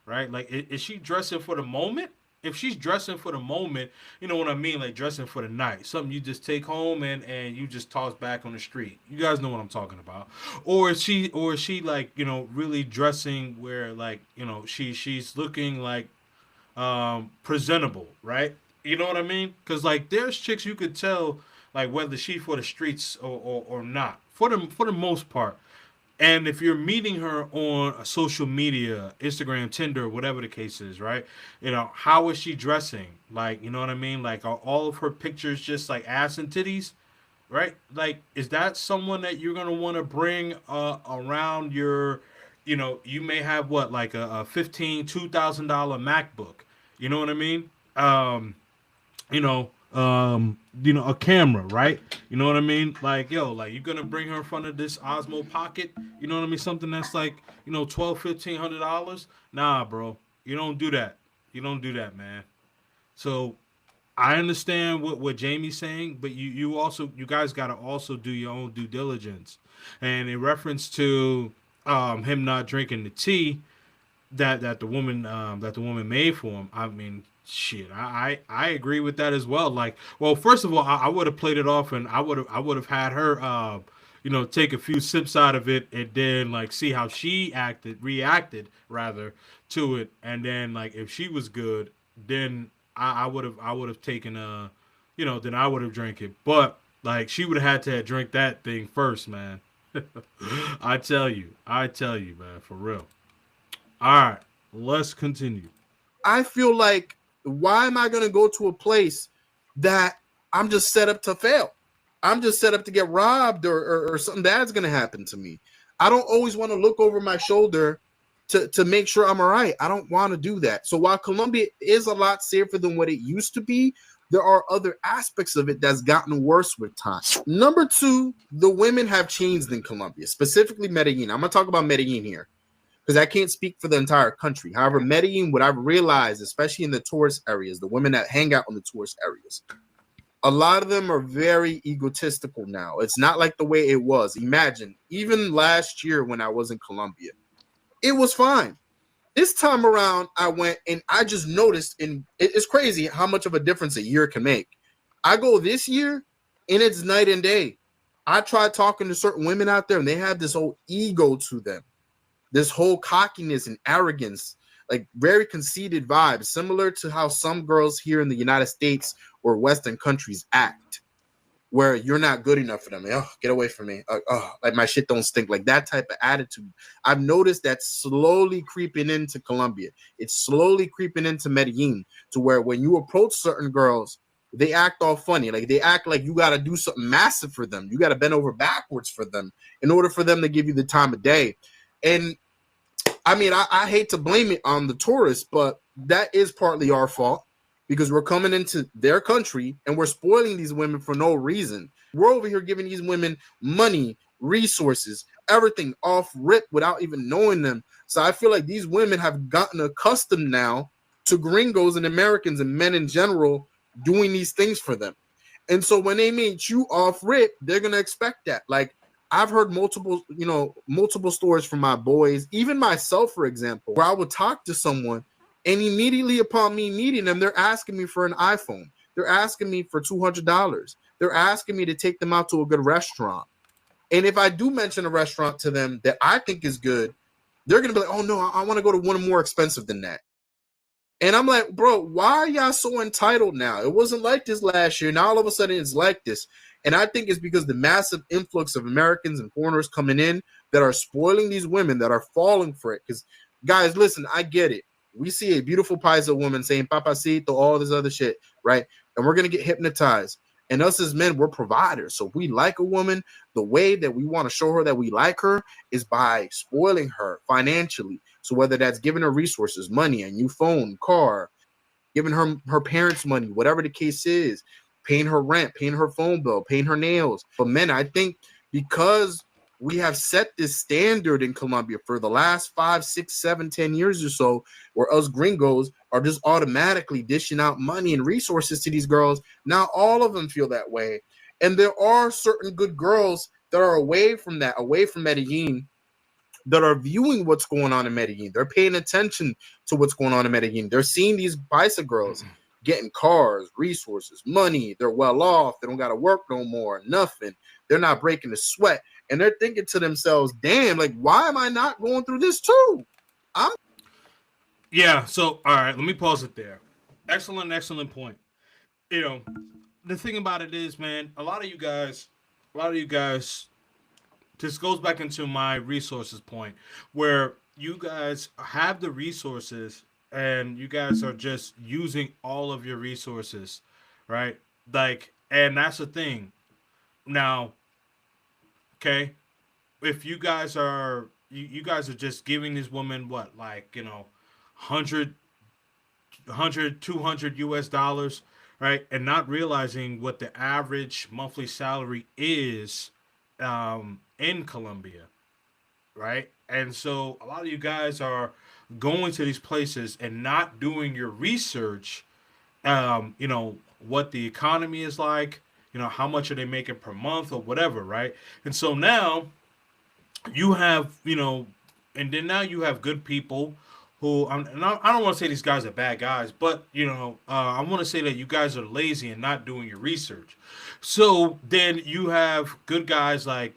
right? Like, is she dressing for the moment, if she's dressing for the moment, you know what I mean, like dressing for the night, something you just take home and you just toss back on the street. You guys know what I'm talking about. Or is she like, really dressing where, like, she's looking like presentable, right? You know what I mean? Because like there's chicks you could tell like whether she's for the streets or not for the most part. And if you're meeting her on a social media, Instagram, Tinder, whatever the case is, right? How is she dressing? Like, you know what I mean? Like, are all of her pictures just like ass and titties, right? Like, is that someone that you're gonna want to bring around your, you may have what, like a $2,000 MacBook. You know what I mean? A camera, right? You know what I mean? Like, yo, like you're gonna bring her in front of this Osmo Pocket, you know what I mean? Something that's like, $1,200, $1,500. Nah, bro. You don't do that. You don't do that, man. So I understand what Jamie's saying, but you guys gotta also do your own due diligence. And in reference to him not drinking the tea, that the woman made for him. I mean, shit, I agree with that as well. Like, well, first of all, I would have played it off, and I would have had her, take a few sips out of it, and then like see how she reacted rather to it, and then like if she was good, then I would have taken then I would have drank it, but like she would have had to drink that thing first, man. I tell you, man, for real. All right, let's continue. I feel like, why am I going to go to a place that I'm just set up to fail? I'm just set up to get robbed or something bad's going to happen to me. I don't always want to look over my shoulder to make sure I'm all right. I don't want to do that. So while Colombia is a lot safer than what it used to be, there are other aspects of it that's gotten worse with time. Number two, the women have changed in Colombia, specifically Medellin. I'm going to talk about Medellin here, because I can't speak for the entire country. However, Medellin, what I've realized, especially in the tourist areas, the women that hang out in the tourist areas, a lot of them are very egotistical now. It's not like the way it was. Imagine, even last year when I was in Colombia, it was fine. This time around, I went and I just noticed, and it's crazy how much of a difference a year can make. I go this year, and it's night and day. I tried talking to certain women out there, and they have this whole ego to them. This whole cockiness and arrogance, like very conceited vibes, similar to how some girls here in the United States or Western countries act, where you're not good enough for them. Like, oh, get away from me. Like my shit don't stink. Like that type of attitude. I've noticed that slowly creeping into Colombia. It's slowly creeping into Medellin, to where when you approach certain girls, they act all funny. Like they act like you got to do something massive for them. You got to bend over backwards for them in order for them to give you the time of day. And I mean, I hate to blame it on the tourists, but that is partly our fault, because we're coming into their country and we're spoiling these women for no reason. We're over here giving these women money, resources, everything off rip without even knowing them. So I feel like these women have gotten accustomed now to gringos and Americans and men in general doing these things for them. And so when they meet you off rip, they're going to expect that. Like, I've heard multiple stories from my boys, even myself, for example, where I would talk to someone and immediately upon me meeting them, they're asking me for an iPhone. They're asking me for $200. They're asking me to take them out to a good restaurant. And if I do mention a restaurant to them that I think is good, they're going to be like, oh no, I want to go to one more expensive than that. And I'm like, bro, why are y'all so entitled now? It wasn't like this last year. Now all of a sudden it's like this. And I think it's because the massive influx of Americans and foreigners coming in that are spoiling these women, that are falling for it. Because, guys, listen, I get it. We see a beautiful paisa woman saying papacito, all this other shit, right? And we're going to get hypnotized. And us as men, we're providers. So if we like a woman, the way that we want to show her that we like her is by spoiling her financially. So whether that's giving her resources, money, a new phone, car, giving her parents money, whatever the case is, paying her rent, paying her phone bill, paying her nails. But men, I think because we have set this standard in Colombia for the last 5, 6, 7, 10 years or so, where us gringos are just automatically dishing out money and resources to these girls. Now all of them feel that way. And there are certain good girls that are away from that, away from Medellin, that are viewing what's going on in Medellin. They're paying attention to what's going on in Medellin. They're seeing these paisa girls getting cars, resources, money. They're well off. They don't got to work no more, nothing. They're not breaking a sweat. And they're thinking to themselves, damn, like, why am I not going through this too? Yeah. So, all right, let me pause it there. Excellent point. You know, the thing about it is, man, a lot of you guys, this goes back into my resources point, where you guys have the resources and you guys are just using all of your resources, right? Like, and that's the thing. Now, okay, if you guys are just giving this woman what, like, 100 US dollars, right? And not realizing what the average monthly salary is in Colombia, right? And so a lot of you guys are going to these places and not doing your research, what the economy is like, how much are they making per month or whatever, right? And so now you have, and then now you have good people who, and I don't want to say these guys are bad guys, but, I want to say that you guys are lazy and not doing your research. So then you have good guys like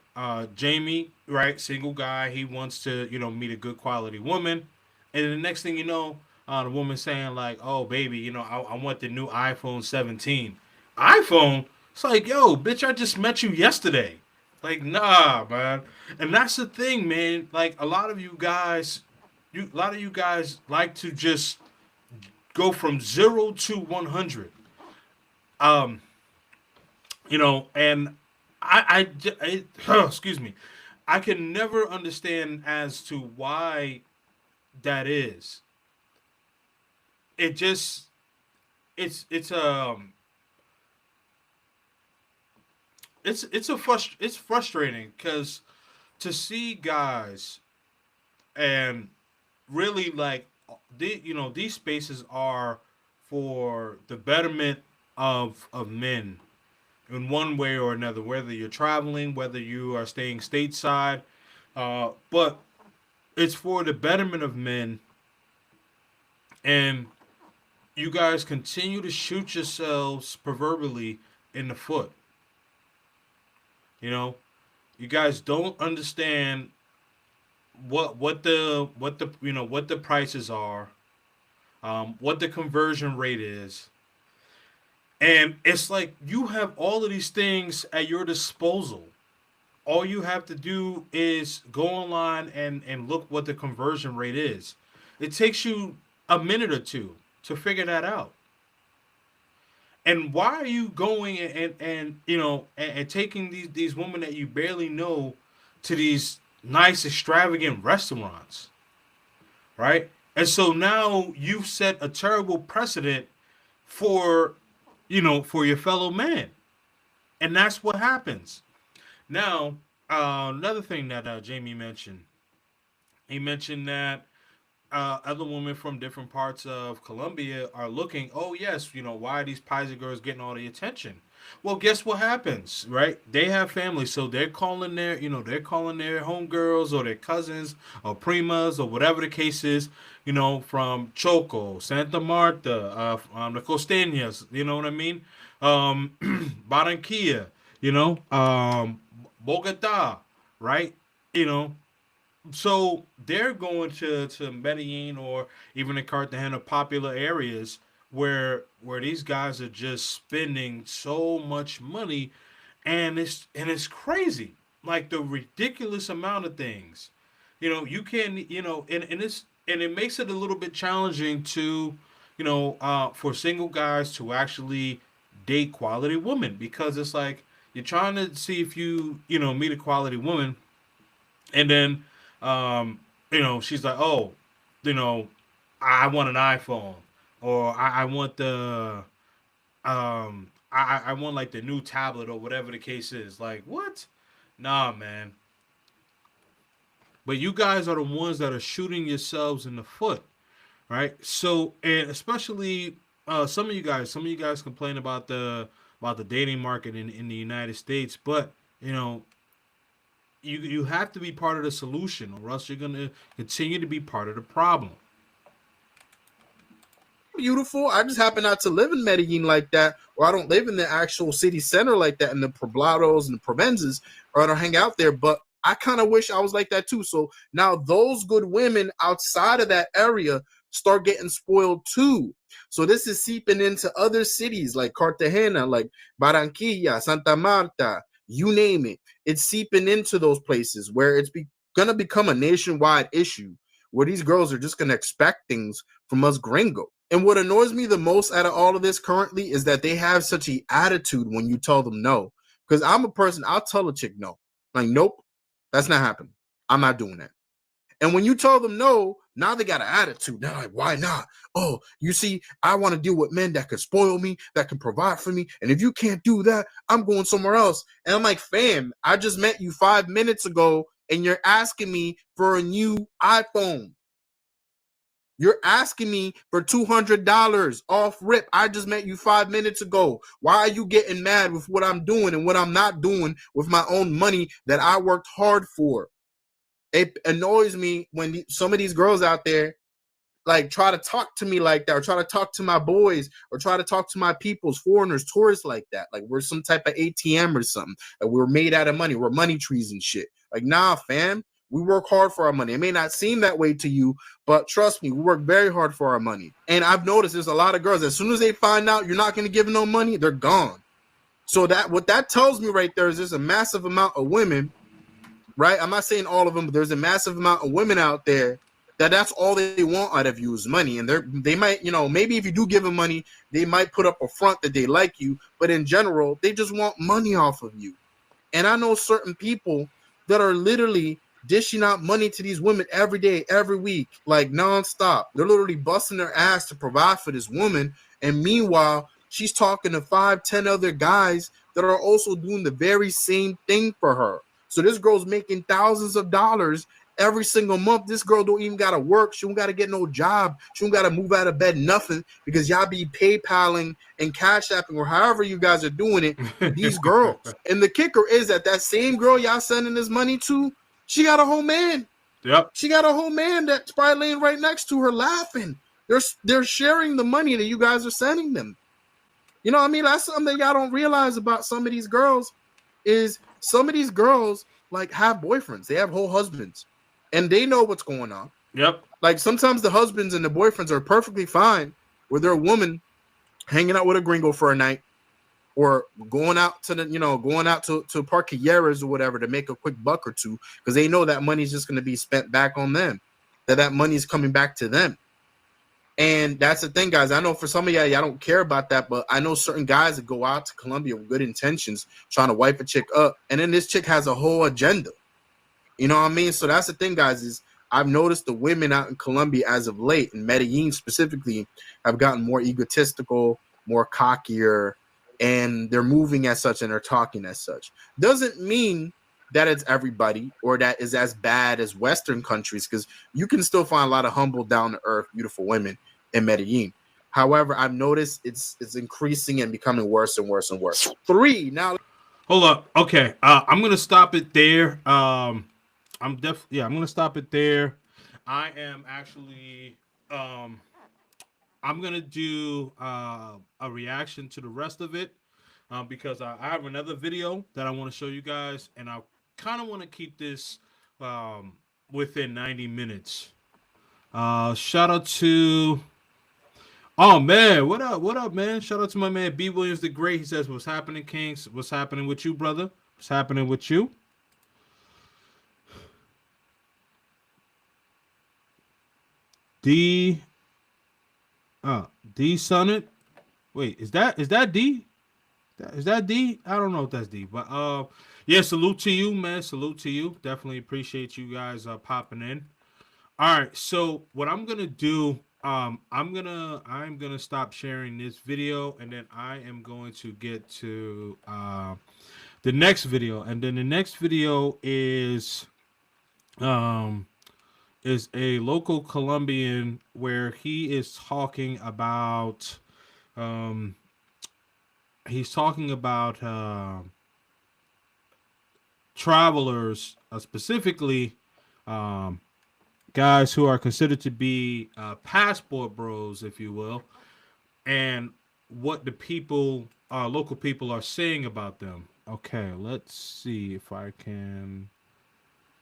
Jamie, right? Single guy. He wants to, meet a good quality woman. And then the next thing you know, the woman saying like, oh, baby, I want the new iPhone 17. iPhone? It's like, yo, bitch, I just met you yesterday. Like, nah, man. And that's the thing, man. Like, a lot of you guys like to just go from 0 to 100. Um, and excuse me, I can never understand as to why that is. It just, it's it's frustrating because to see guys and really like these spaces are for the betterment of men in one way or another, whether you're traveling, whether you are staying stateside, but it's for the betterment of men. And you guys continue to shoot yourselves proverbially in the foot. you know you guys don't understand what the prices are, what the conversion rate is. And it's like you have all of these things at your disposal. All you have to do is go online and look what the conversion rate is. It takes you a minute or two to figure that out. And why are you going and taking these women that you barely know to these nice extravagant restaurants, right? And so now you've set a terrible precedent for for your fellow man. And that's what happens. Now, another thing that Jamie mentioned, he mentioned that other women from different parts of Colombia are looking, oh, yes, why are these Paisa girls getting all the attention? Well, guess what happens, right? They have families, so they're calling their homegirls or their cousins or primas or whatever the case is, from Choco, Santa Marta, the Costeñas, you know what I mean? Barranquilla, Bogota, right? You know, so they're going to Medellin or even in Cartagena, popular areas where these guys are just spending so much money, and it's crazy, like the ridiculous amount of things. You can and it makes it a little bit challenging to for single guys to actually date quality women, because it's like you're trying to see if you meet a quality woman, and then she's like, oh, you know, I want an iPhone, or I want I want like the new tablet or whatever the case is. Like, what? Nah, man. But you guys are the ones that are shooting yourselves in the foot, right? So, and especially some of you guys complain about the dating market in the United States, but you know you have to be part of the solution, or else you're gonna continue to be part of the problem. Beautiful. I just happen not to live in Medellin like that, or I don't live in the actual city center like that, in the poblados and the provincias, or I don't hang out there. But I kind of wish I was like that too. So now those good women outside of that area start getting spoiled too. So this is seeping into other cities like Cartagena, like Barranquilla, Santa Marta, you name it. It's seeping into those places where it's gonna become a nationwide issue, where these girls are just gonna expect things from us gringo. And what annoys me the most out of all of this currently is that they have such an attitude when you tell them no. Because I'm a person, I'll tell a chick no. Like, nope, that's not happening. I'm not doing that. And when you tell them no, now they got an attitude. They're like, why not? Oh, you see, I want to deal with men that can spoil me, that can provide for me. And if you can't do that, I'm going somewhere else. And I'm like, fam, I just met you 5 minutes ago and you're asking me for a new iPhone. You're asking me for $200 off rip. I just met you 5 minutes ago. Why are you getting mad with what I'm doing and what I'm not doing with my own money that I worked hard for? It annoys me when some of these girls out there like try to talk to me like that, or try to talk to my boys, or try to talk to my peoples, foreigners, tourists like that. Like we're some type of ATM or something. Like we're made out of money. We're money trees and shit. Like, nah, fam. We work hard for our money. It may not seem that way to you, but trust me, we work very hard for our money. And I've noticed there's a lot of girls, as soon as they find out you're not going to give them no money, they're gone. So that what that tells me right there is there's a massive amount of women, right? I'm not saying all of them, but there's a massive amount of women out there that's all they want out of you is money. And they might, maybe if you do give them money, they might put up a front that they like you, but in general, they just want money off of you. And I know certain people that are literally dishing out money to these women every day, every week, like nonstop. They're literally busting their ass to provide for this woman. And meanwhile, she's talking to 5-10 other guys that are also doing the very same thing for her. So this girl's making thousands of dollars every single month. This girl don't even gotta work. She don't gotta get no job. She don't gotta move out of bed, nothing, because y'all be PayPaling and Cash Apping or however you guys are doing it, these girls. And the kicker is that same girl y'all sending this money to, she got a whole man. Yep. She got a whole man that's probably laying right next to her laughing. They're sharing the money that you guys are sending them. You know what I mean? That's something that y'all don't realize about some of these girls, is some of these girls like have boyfriends. They have whole husbands. And they know what's going on. Yep. Like sometimes the husbands and the boyfriends are perfectly fine with their woman hanging out with a gringo for a night, or going out to to parquilleras or whatever to make a quick buck or two, because they know that money's just going to be spent back on them, that money's coming back to them. And that's the thing, guys. I know for some of y'all don't care about that, but I know certain guys that go out to Colombia with good intentions, trying to wipe a chick up, and then this chick has a whole agenda. You know what I mean? So that's the thing, guys, is I've noticed the women out in Colombia as of late, in Medellin specifically, have gotten more egotistical, more cockier, and they're moving as such and they're talking as such. Doesn't mean that it's everybody or that is as bad as Western countries, because you can still find a lot of humble, down-to-earth, beautiful women in Medellin. However, I've noticed it's increasing and becoming worse and worse and worse. 3 now. Hold up. Okay. I'm gonna stop it there. I'm gonna stop it there. I am actually I'm gonna do a reaction to the rest of it, because I have another video that I want to show you guys, and I kind of want to keep this within 90 minutes. Shout out to man, what up, man? Shout out to my man B Williams the Great. He says, "What's happening, Kings? What's happening with you, brother? What's happening with you?" D Sonnet. Wait, is that D? Is that D? I don't know if that's D, but yeah, salute to you, man. Salute to you. Definitely appreciate you guys popping in. All right, so what I'm gonna do, I'm gonna stop sharing this video, and then I am going to get to the next video, and then the next video is a local Colombian where he is talking about travelers, specifically guys who are considered to be passport bros, if you will, and what the people, local people, are saying about them. Okay, let's see if I can.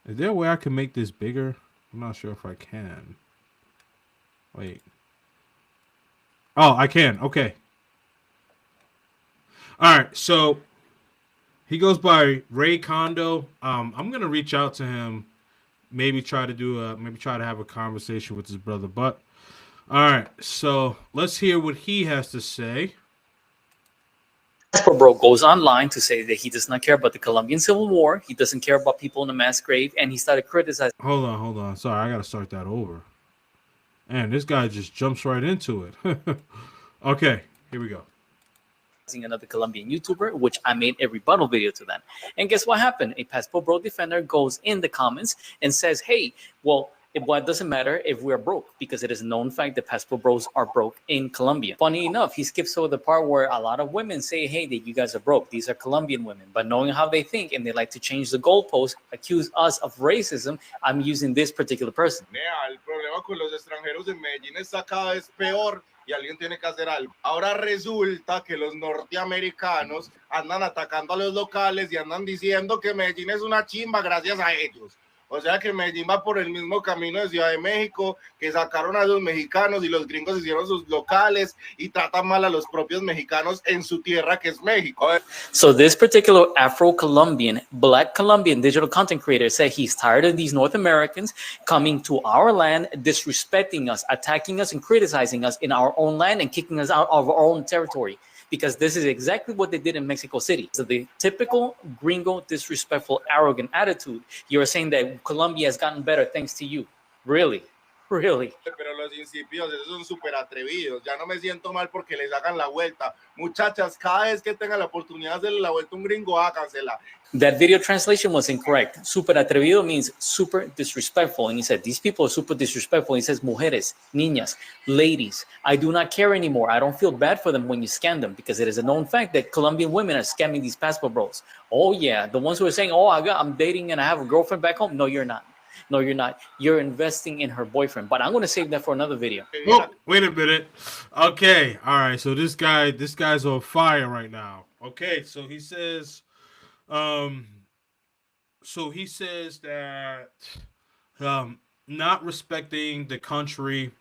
Is there a way I can make this bigger? I'm not sure if I can. Wait. Oh, I can. Okay. All right. So he goes by Ray Kondo. I'm gonna reach out to him. Maybe try to have a conversation with his brother. But all right. So let's hear what he has to say. Passport Bro goes online to say that he does not care about the Colombian Civil War. He doesn't care about people in the mass grave, and he started criticizing. Hold on. Sorry, I gotta start that over. And this guy just jumps right into it. Okay, here we go. Another Colombian YouTuber, which I made a rebuttal video to that. And guess what happened? A Passport Bro defender goes in the comments and says, hey, well, it doesn't matter if we're broke, because it is a known fact that Passport Bros are broke in Colombia. Funny enough, he skips over the part where a lot of women say, hey, that you guys are broke. These are Colombian women. But knowing how they think, and they like to change the goalpost, accuse us of racism, I'm using this particular person. El problema con los extranjeros en Medellín está cada vez peor y alguien tiene que hacer algo. Ahora resulta que los norteamericanos andan atacando a los locales y andan diciendo que Medellín es una chimba gracias a ellos. O sea que Medellín va por el mismo camino de Ciudad de México, que sacaron a los mexicanos y los gringos hicieron sus locales y tratan mal a los propios mexicanos en su tierra, que es México. So this particular Afro-Colombian, Black Colombian digital content creator said he's tired of these North Americans coming to our land, disrespecting us, attacking us, and criticizing us in our own land and kicking us out of our own territory. Because this is exactly what they did in Mexico City. So the typical gringo, disrespectful, arrogant attitude. You're saying that Colombia has gotten better thanks to you. Really? Really? Pero los incipios, esos son súper atrevidos. Ya no me siento mal porque les hagan la vuelta. Muchachas, cada vez que tengan la oportunidad de hacerle la vuelta a un gringo, hágansela. That video translation was incorrect. Super atrevido means super disrespectful. And he said, these people are super disrespectful. He says, mujeres, niñas, ladies. I do not care anymore. I don't feel bad for them when you scam them, because it is a known fact that Colombian women are scamming these passport bros. Oh, yeah. The ones who are saying, oh, I'm dating and I have a girlfriend back home. No, you're not. No, you're not. You're investing in her boyfriend. But I'm going to save that for another video. Oh, wait a minute. Okay. All right. So this guy's on fire right now. Okay. So he says, that not respecting the country,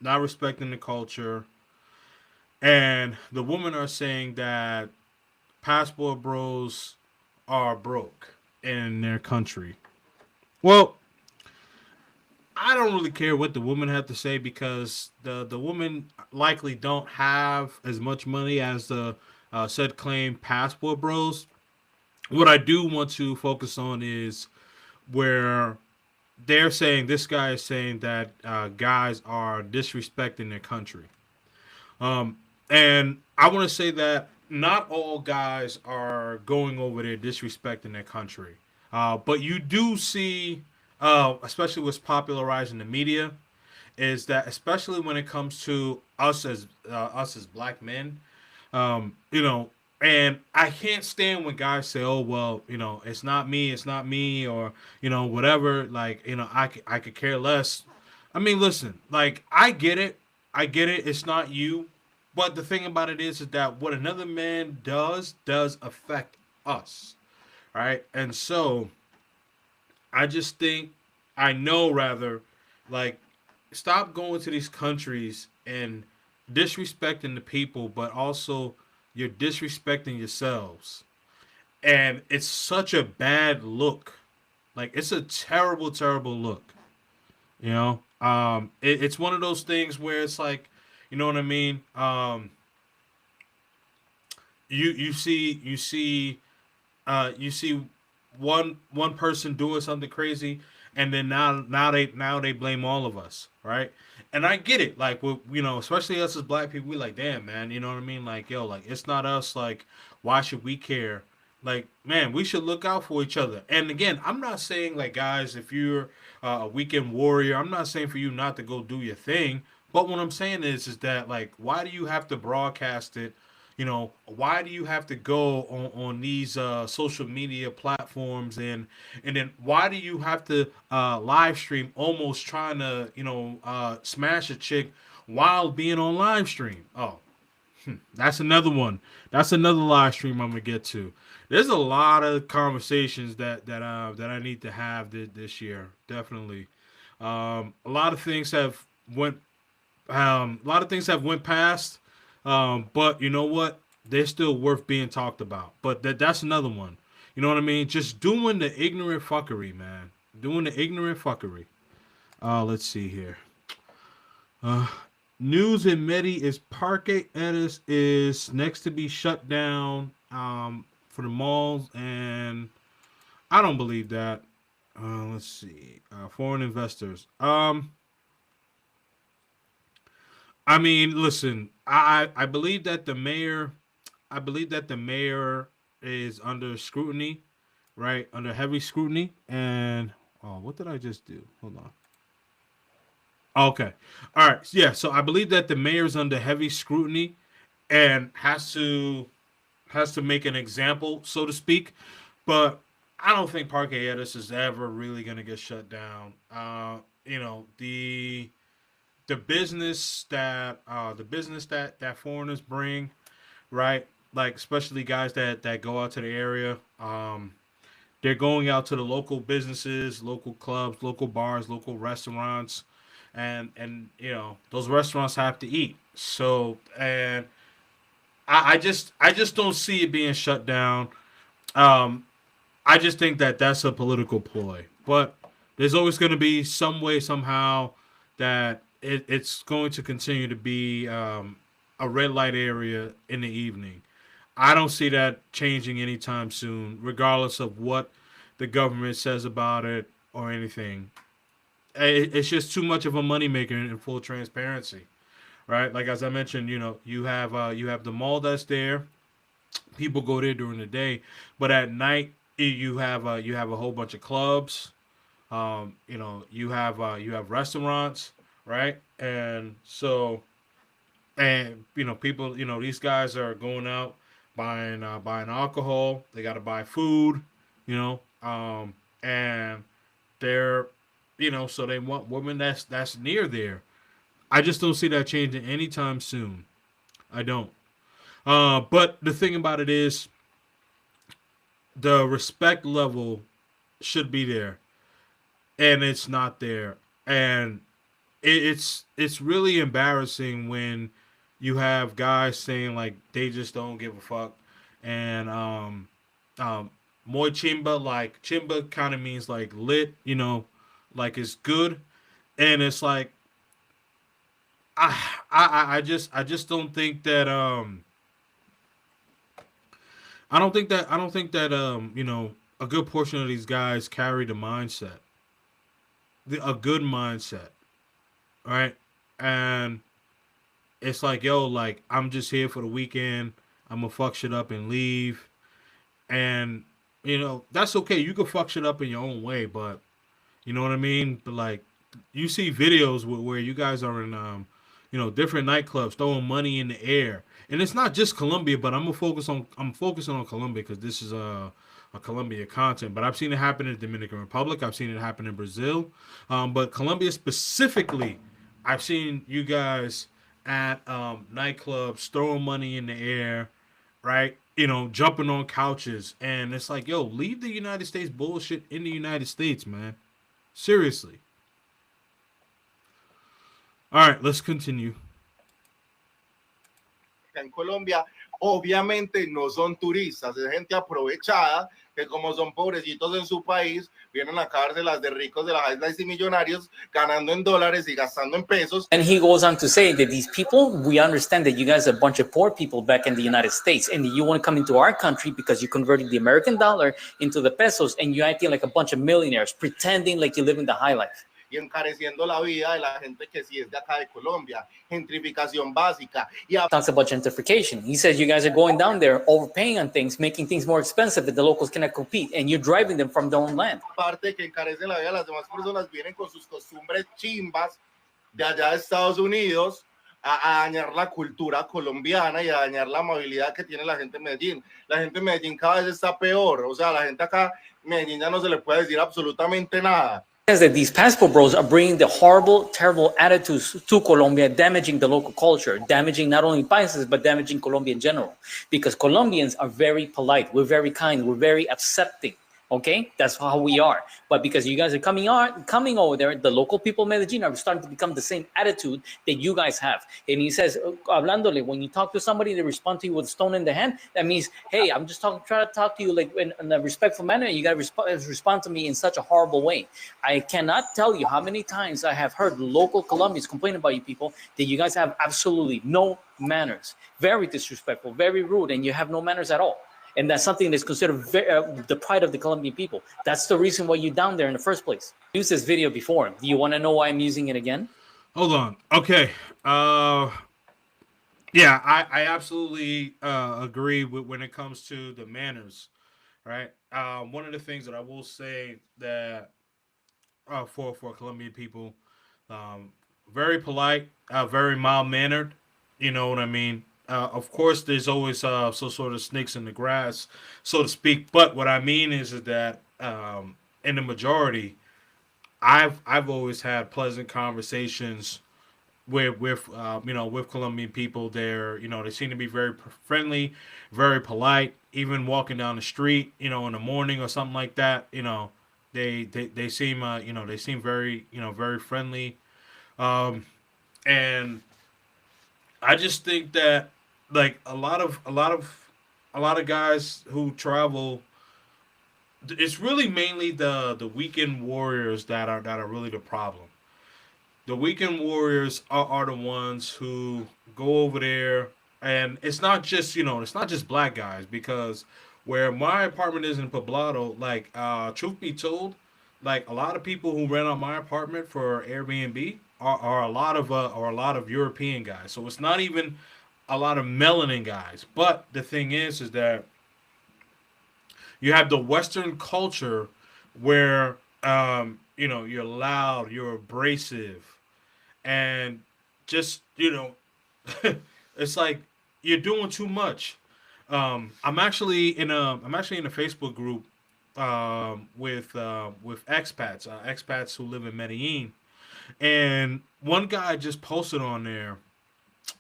not respecting the culture, and the women are saying that passport bros are broke in their country. Well, I don't really care what the women have to say, because the women likely don't have as much money as the said claim passport bros. What I do want to focus on is where they're saying, this guy is saying that guys are disrespecting their country. And I want to say that not all guys are going over there disrespecting their country. But you do see, especially what's popularized in the media, is that especially when it comes to us as black men, and I can't stand when guys say, oh, well, it's not me, or, whatever, like, I could care less. I mean, listen, like, I get it. It's not you. But the thing about it is that what another man does affect us. Right. And so I just think, like, stop going to these countries and disrespecting the people, but also you're disrespecting yourselves. And it's such a bad look. Like, it's a terrible, terrible look. It's one of those things where it's like, you know what I mean? You see one person doing something crazy, and then now they blame all of us, right? And I get it, like, especially us as black people, we like, damn, man, you know what I mean? Like, yo, like, it's not us. Like, why should we care? Like, man, we should look out for each other. And again, I'm not saying, like, guys, if you're a weekend warrior, I'm not saying for you not to go do your thing. But what I'm saying is that, like, why do you have to broadcast it Why do you have to go on these social media platforms, and then why do you have to live stream almost trying to smash a chick while being on live stream? Oh, that's another one. That's another live stream I'm gonna get to. There's a lot of conversations that I need to have this year. Definitely, a lot of things have went a lot of things have went past, but you know what? They're still worth being talked about. But that's another one. You know what I mean? Just doing the ignorant fuckery, man. Doing the ignorant fuckery. Let's see here. News in Medi is Parque Edis is next to be shut down for the malls, and I don't believe that. Let's see. Foreign investors. I mean, listen. I believe that the mayor. I believe that the mayor is under scrutiny, right? Under heavy scrutiny. And what did I just do? Hold on. Okay. All right. Yeah. So I believe that the mayor's under heavy scrutiny and has to make an example, so to speak. But I don't think Parque Edis is ever really going to get shut down. The business that foreigners bring, right? Like especially guys that go out to the area. They're going out to the local businesses, local clubs, local bars, local restaurants, and those restaurants have to eat. So and I just don't see it being shut down. Um, I just think that that's a political ploy. But there's always going to be some way, somehow, that it's going to continue to be a red light area in the evening. I don't see that changing anytime soon, regardless of what the government says about it or anything. It's just too much of a moneymaker in full transparency, right? Like as I mentioned, you have the mall that's there. People go there during the day, but at night you have a whole bunch of clubs. You have restaurants, right? And so people, these guys are going out buying alcohol. They got to buy food, you know, and they're so they want women that's near there. I just don't see that changing anytime soon. I don't. But the thing about it is, the respect level should be there, and it's not there, and it's really embarrassing when you have guys saying like they just don't give a fuck, and Moy Chimba, like Chimba kind of means like lit, like it's good, and it's like I just don't think that a good portion of these guys carry the mindset, a good mindset, right? And it's like, yo, like I'm just here for the weekend. I'm gonna fuck shit up and leave, and that's okay. You can fuck shit up in your own way, but you know what I mean. But like, you see videos where you guys are in different nightclubs throwing money in the air, and it's not just Colombia, but I'm focusing on Colombia because this is a Colombia content. But I've seen it happen in the Dominican Republic. I've seen it happen in Brazil, but Colombia specifically, I've seen you guys at nightclubs throwing money in the air, right? Jumping on couches, and it's like, yo, leave the United States bullshit in the United States, man. Seriously. All right, let's continue. En Colombia, obviamente no son turistas, es gente aprovechada que como son pobrecitos en su país, vienen a cárcelas de ricos de las islas y millonarios ganando en dólares y gastando en pesos. And he goes on to say that these people, we understand that you guys are a bunch of poor people back in the United States, and you want to come into our country because you converted the American dollar into the pesos, and you're acting like a bunch of millionaires, pretending like you're living the high life. Y encareciendo la vida de la gente que sí es de acá de Colombia, gentrificación básica. Y talks about gentrification. He says you guys are going down there, overpaying on things, making things more expensive that the locals cannot compete, and you're driving them from their own land. Aparte que encarecen la vida de las demás personas, vienen con sus costumbres chimbas de allá de Estados Unidos a dañar la cultura colombiana y a dañar la amabilidad que tiene la gente de Medellín. La gente de Medellín cada vez está peor, o sea, la gente acá, Medellín ya no se le puede decir absolutamente nada. That these passport bros are bringing the horrible, terrible attitudes to Colombia, damaging the local culture, damaging not only países, but damaging Colombia in general. Because Colombians are very polite, we're very kind, we're very accepting. Okay, that's how we are. But because you guys are coming over there, the local people of Medellin are starting to become the same attitude that you guys have. And he says, hablándole, when you talk to somebody, they respond to you with a stone in the hand. That means, hey, I'm just trying to talk to you like in a respectful manner. And you got to respond to me in such a horrible way. I cannot tell you how many times I have heard local Colombians complain about you people that you guys have absolutely no manners, very disrespectful, very rude, and you have no manners at all. And that's something that's considered the pride of the Colombian people. That's the reason why you're down there in the first place. I used this video before. Do you want to know why I'm using it again? Hold on. Okay. Yeah, I absolutely agree with when it comes to the manners, right? One of the things that I will say that for Colombian people, very polite, very mild mannered. You know what I mean? Of course, there's always some sort of snakes in the grass, so to speak. But what I mean is that in the majority, I've always had pleasant conversations with Colombian people. They seem to be very friendly, very polite. Even walking down the street, in the morning or something like that, they seem they seem very very friendly. And I just think that like a lot of guys who travel, it's really mainly the weekend warriors that are really the problem. The weekend warriors are the ones who go over there, and it's not just black guys, because where my apartment is in Poblado, like truth be told, like a lot of people who rent out my apartment for Airbnb are a lot of European guys. So it's not even a lot of melanin guys. But the thing is that you have the Western culture where you're loud, you're abrasive, and just it's like you're doing too much. I'm actually in a Facebook group with expats who live in Medellin, and one guy just posted on there.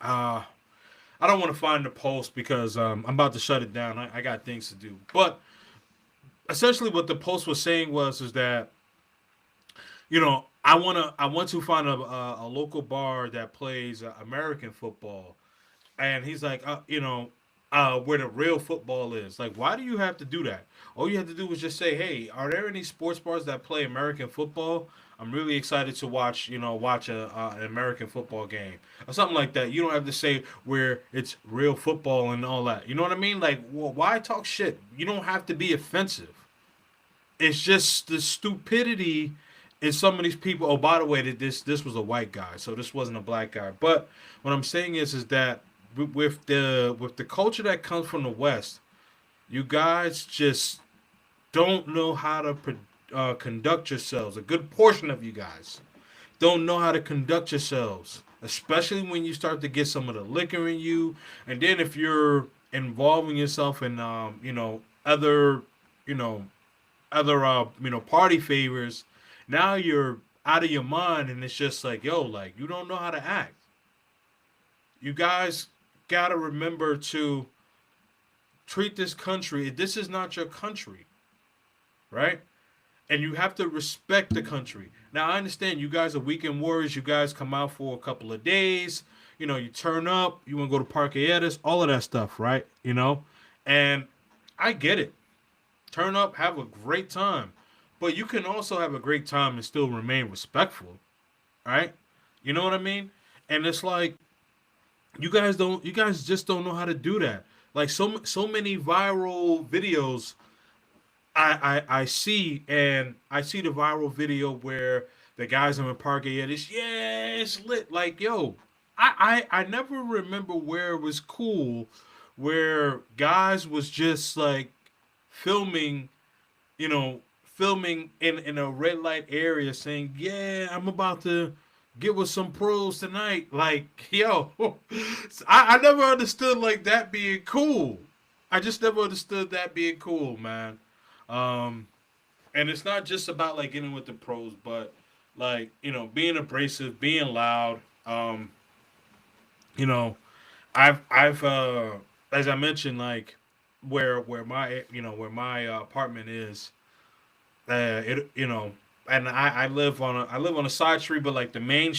Uh, I don't want to find the post because I'm about to shut it down. I got things to do, but essentially what the post was saying was that I want to find a local bar that plays American football, and he's like, where the real football is. Like, why do you have to do that? All you have to do is just say, hey, are there any sports bars that play American football? I'm really excited to watch an American football game or something like that. You don't have to say where it's real football and all that. You know what I mean? Like, well, why talk shit? You don't have to be offensive. It's just the stupidity in some of these people. Oh, by the way, that this was a white guy, so this wasn't a black guy. But what I'm saying is that with the culture that comes from the West, you guys just don't know how to conduct yourselves. A good portion of you guys don't know how to conduct yourselves, especially when you start to get some of the liquor in you, and then if you're involving yourself in other you know party favors. Now you're out of your mind, and it's just like, yo, like, you don't know how to act. You guys gotta remember to treat this country. This is not your country, right? And you have to respect the country. Now I understand you guys are weekend warriors. You guys come out for a couple of days. You turn up. You want to go to Parqueadas, all of that stuff, right? And I get it. Turn up, have a great time. But you can also have a great time and still remain respectful, right? You know what I mean? And it's like you guys just don't know how to do that. Like so many viral videos I see, and I see the viral video where the guys in the park, yeah, it's lit. Like, yo, I never remember where it was cool, where guys was just like filming, filming in a red light area, saying, yeah, I'm about to get with some pros tonight. Like, yo, I never understood like that being cool. I just never understood that being cool, man. Um, and it's not just about like getting with the pros, but like being abrasive, being loud. You know, I've as I mentioned, like where my where my apartment is, it and I live on a side street, but like the main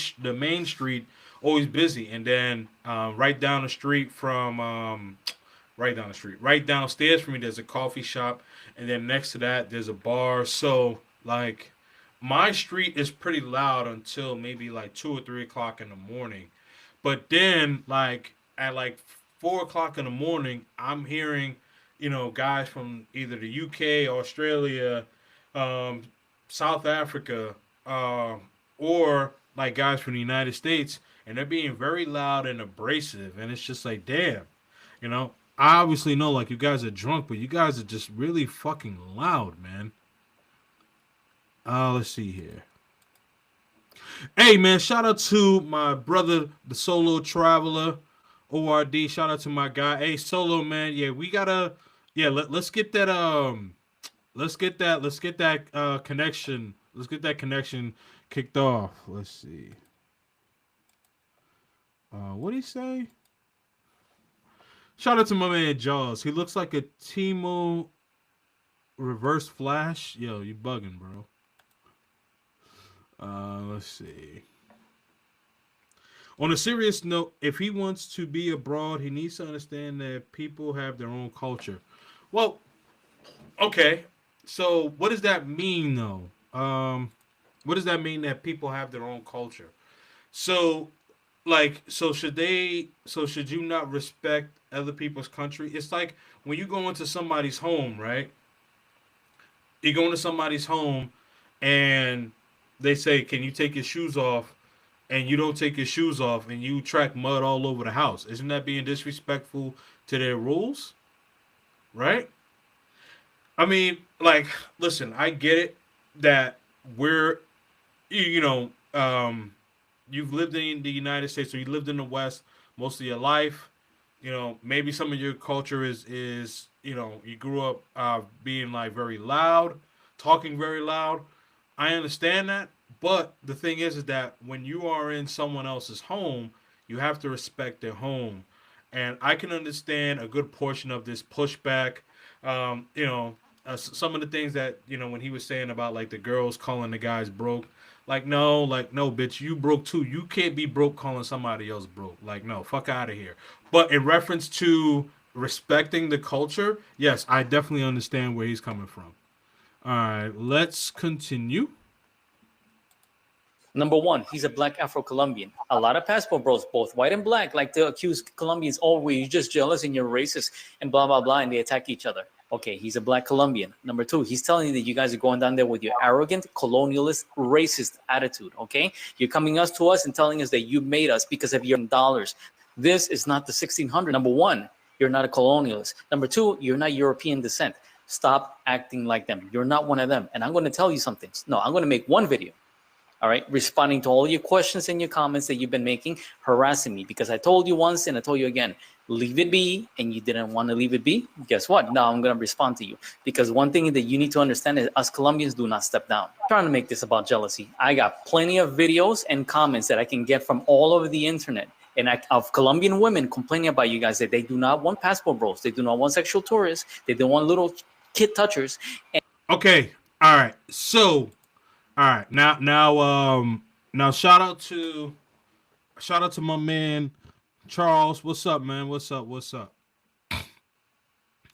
street always busy, and then right down the street from right downstairs from me, there's a coffee shop, and then next to that there's a bar. So like my street is pretty loud until maybe like 2 or 3 o'clock in the morning, but then like at like 4 o'clock in the morning, I'm hearing guys from either the UK, Australia, um, South Africa, or like guys from the United States, and they're being very loud and abrasive, and it's just like, damn, I obviously know like you guys are drunk, but you guys are just really fucking loud, man. Let's see here. Hey man, shout out to my brother, the solo traveler, ORD. Shout out to my guy. Hey solo man, yeah, we gotta let's get that let's get that connection. Let's get that connection kicked off. Let's see. What did he say? Shout out to my man Jaws. He looks like a Timo reverse flash. Yo, you bugging, bro. Let's see. On a serious note, if he wants to be abroad, he needs to understand that people have their own culture. Well, okay. So what does that mean, though? What does that mean that people have their own culture? So, should you not respect other people's country? It's like when you go into somebody's home, right? You go into somebody's home and they say, "Can you take your shoes off?" And you don't take your shoes off and you track mud all over the house. Isn't that being disrespectful to their rules? Right? I mean, like, listen, I get it that we're, you know, you've lived in the United States or you lived in the West most of your life. Maybe some of your culture is you grew up being like very loud, talking very loud. I understand that, but the thing is that when you are in someone else's home, you have to respect their home, and I can understand a good portion of this pushback. Some of the things that when he was saying about like the girls calling the guys broke, like no, bitch, you broke too. You can't be broke calling somebody else broke. Like no, fuck out of here. But in reference to respecting the culture, yes, I definitely understand where he's coming from. All right, let's continue. Number one, he's a black Afro-Colombian. A lot of passport bros, both white and black, like to accuse Colombians, oh, well, you're just jealous and you're racist and blah, blah, blah, and they attack each other. Okay, he's a black Colombian. Number two, he's telling you that you guys are going down there with your arrogant, colonialist, racist attitude, okay? You're coming to us and telling us that you made us because of your dollars. This is not the 1600. Number one, you're not a colonialist. Number two, you're not European descent. Stop acting like them. You're not one of them. And I'm going to tell you something. No, I'm going to make one video. All right, responding to all your questions and your comments that you've been making, harassing me because I told you once and I told you again, leave it be, and you didn't want to leave it be. Guess what? Now I'm going to respond to you because one thing that you need to understand is us Colombians do not step down. I'm trying to make this about jealousy. I got plenty of videos and comments that I can get from all over the internet and of Colombian women complaining about you guys that they do not want passport bros, they do not want sexual tourists, they don't want little kid touchers. Okay, all right, so. All right, now shout out to my man Charles. What's up, man? What's up?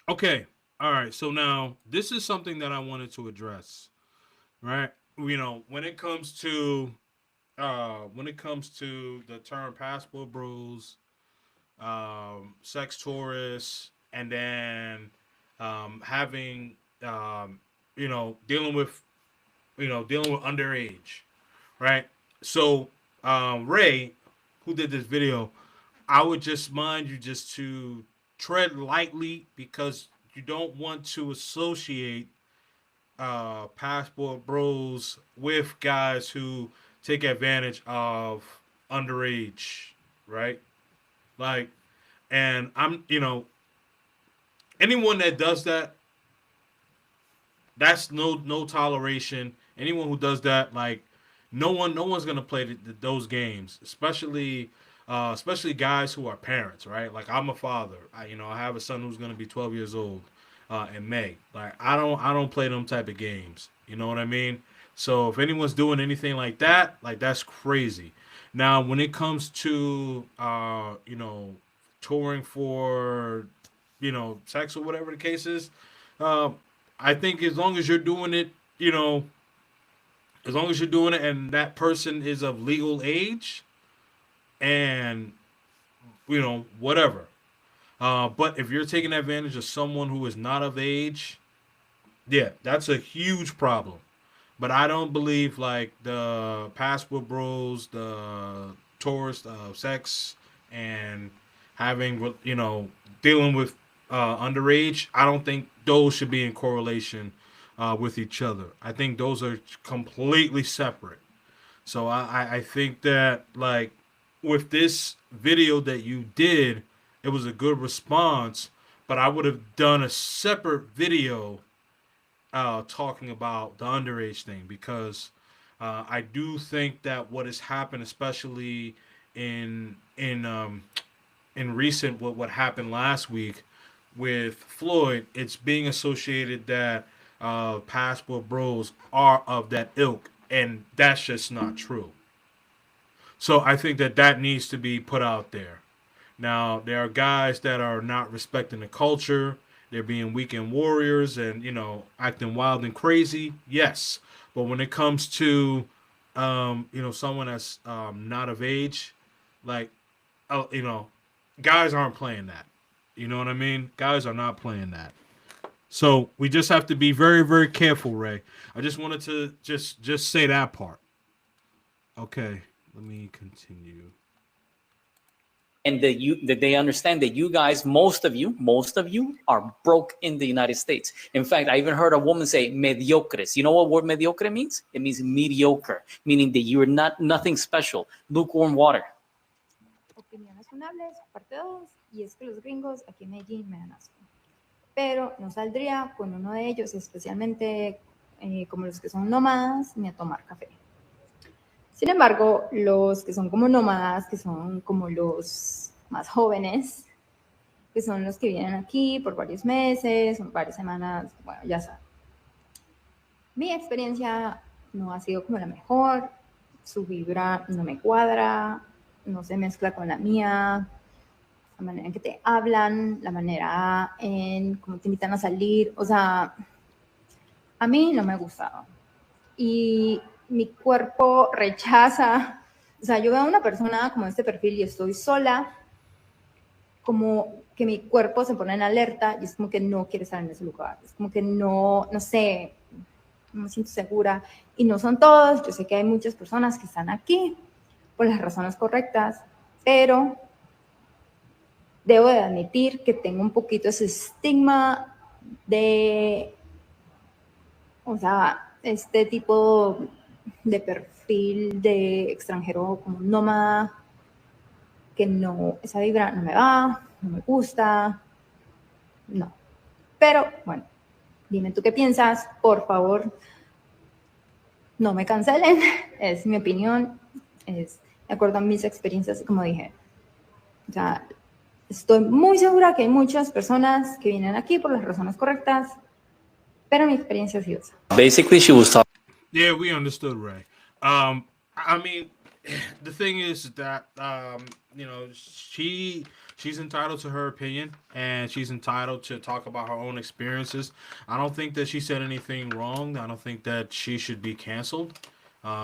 Okay, all right. So now this is something that I wanted to address, right? When it comes to the term passport bros, sex tourists, and then having dealing with underage, right? So Ray, who did this video, I would just mind you just to tread lightly because you don't want to associate passport bros with guys who take advantage of underage, right? Like, and I'm, anyone that does that, that's no toleration. Anyone who does that, like, no one's gonna play those games, especially guys who are parents, right? Like, I'm a father. I have a son who's gonna be 12 years old in May. Like, I don't play them type of games. You know what I mean? So if anyone's doing anything like that, like, that's crazy. Now, when it comes to touring for sex or whatever the case is, uh, I think as long as you're doing it, as long as you're doing it and that person is of legal age and whatever. But if you're taking advantage of someone who is not of age, yeah, that's a huge problem. But I don't believe like the passport bros, the tourist sex, and having dealing with underage. I don't think those should be in correlation with each other. I think those are completely separate. So I think that, like, with this video that you did, it was a good response. But I would have done a separate video talking about the underage thing, because I do think that what has happened, especially in recent what happened last week with Floyd, it's being associated that passport bros are of that ilk, and that's just not true. So I think that needs to be put out there. Now, there are guys that are not respecting the culture. They're being weekend warriors and, acting wild and crazy. Yes. But when it comes to, someone that's not of age, like, uh, you know, guys aren't playing that. You know what I mean? Guys are not playing that. So we just have to be very, very careful, Ray. I just wanted to just say that part. Okay. Let me continue. And that they understand that you guys, most of you are broke in the United States. In fact, I even heard a woman say mediocres. You know what word mediocre means? It means mediocre, meaning that you're nothing special, lukewarm water. Opiniones funables, parte 2, y es que los gringos aquí en Medellín me dan asco. Pero no saldría con uno de ellos, especialmente como los que son nómadas, ni a tomar café. Sin embargo, los que son como nómadas, que son como los más jóvenes, que son los que vienen aquí por varios meses, varias semanas, bueno, ya saben. Mi experiencia no ha sido como la mejor, su vibra no me cuadra, no se mezcla con la mía, la manera en que te hablan, la manera en cómo te invitan a salir, o sea, a mí no me ha gustado. Y mi cuerpo rechaza, o sea, yo veo a una persona como este perfil y estoy sola, como que mi cuerpo se pone en alerta y es como que no quiere estar en ese lugar, es como que no sé, no me siento segura. Y no son todos, yo sé que hay muchas personas que están aquí por las razones correctas, pero debo de admitir que tengo un poquito ese estigma de, o sea, este tipo de perfil de extranjero como nómada, que no, esa vibra no me va, no me gusta, no. Pero, bueno, dime tú qué piensas, por favor, no me cancelen, es mi opinión, es de acuerdo a mis experiencias, como dije. O sea, estoy muy segura que hay muchas personas que vienen aquí por las razones correctas, pero mi experiencia ha sido esa. Basically, she was talking. Yeah, we understood, Ray. I mean, the thing is that she's entitled to her opinion and she's entitled to talk about her own experiences. I don't think that she said anything wrong. I don't think that she should be canceled.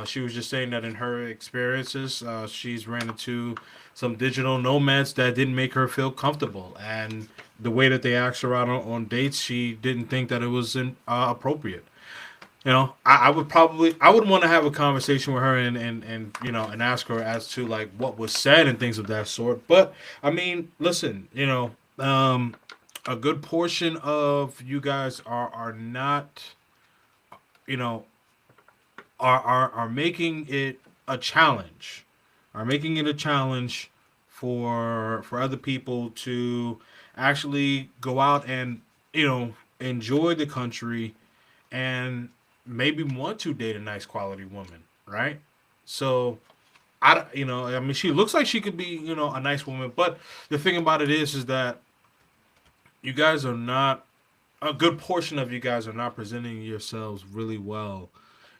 She was just saying that in her experiences, she's ran into some digital nomads that didn't make her feel comfortable, and the way that they asked her out on dates, she didn't think that it was appropriate. I would want to have a conversation with her and ask her as to like what was said and things of that sort. But I mean, listen, a good portion of you guys are not, are making it a challenge, are making it a challenge for other people to actually go out and enjoy the country and maybe want to date a nice quality woman, right? So I mean, she looks like she could be, a nice woman, but the thing about it is that you guys are not, a good portion of you guys are not presenting yourselves really well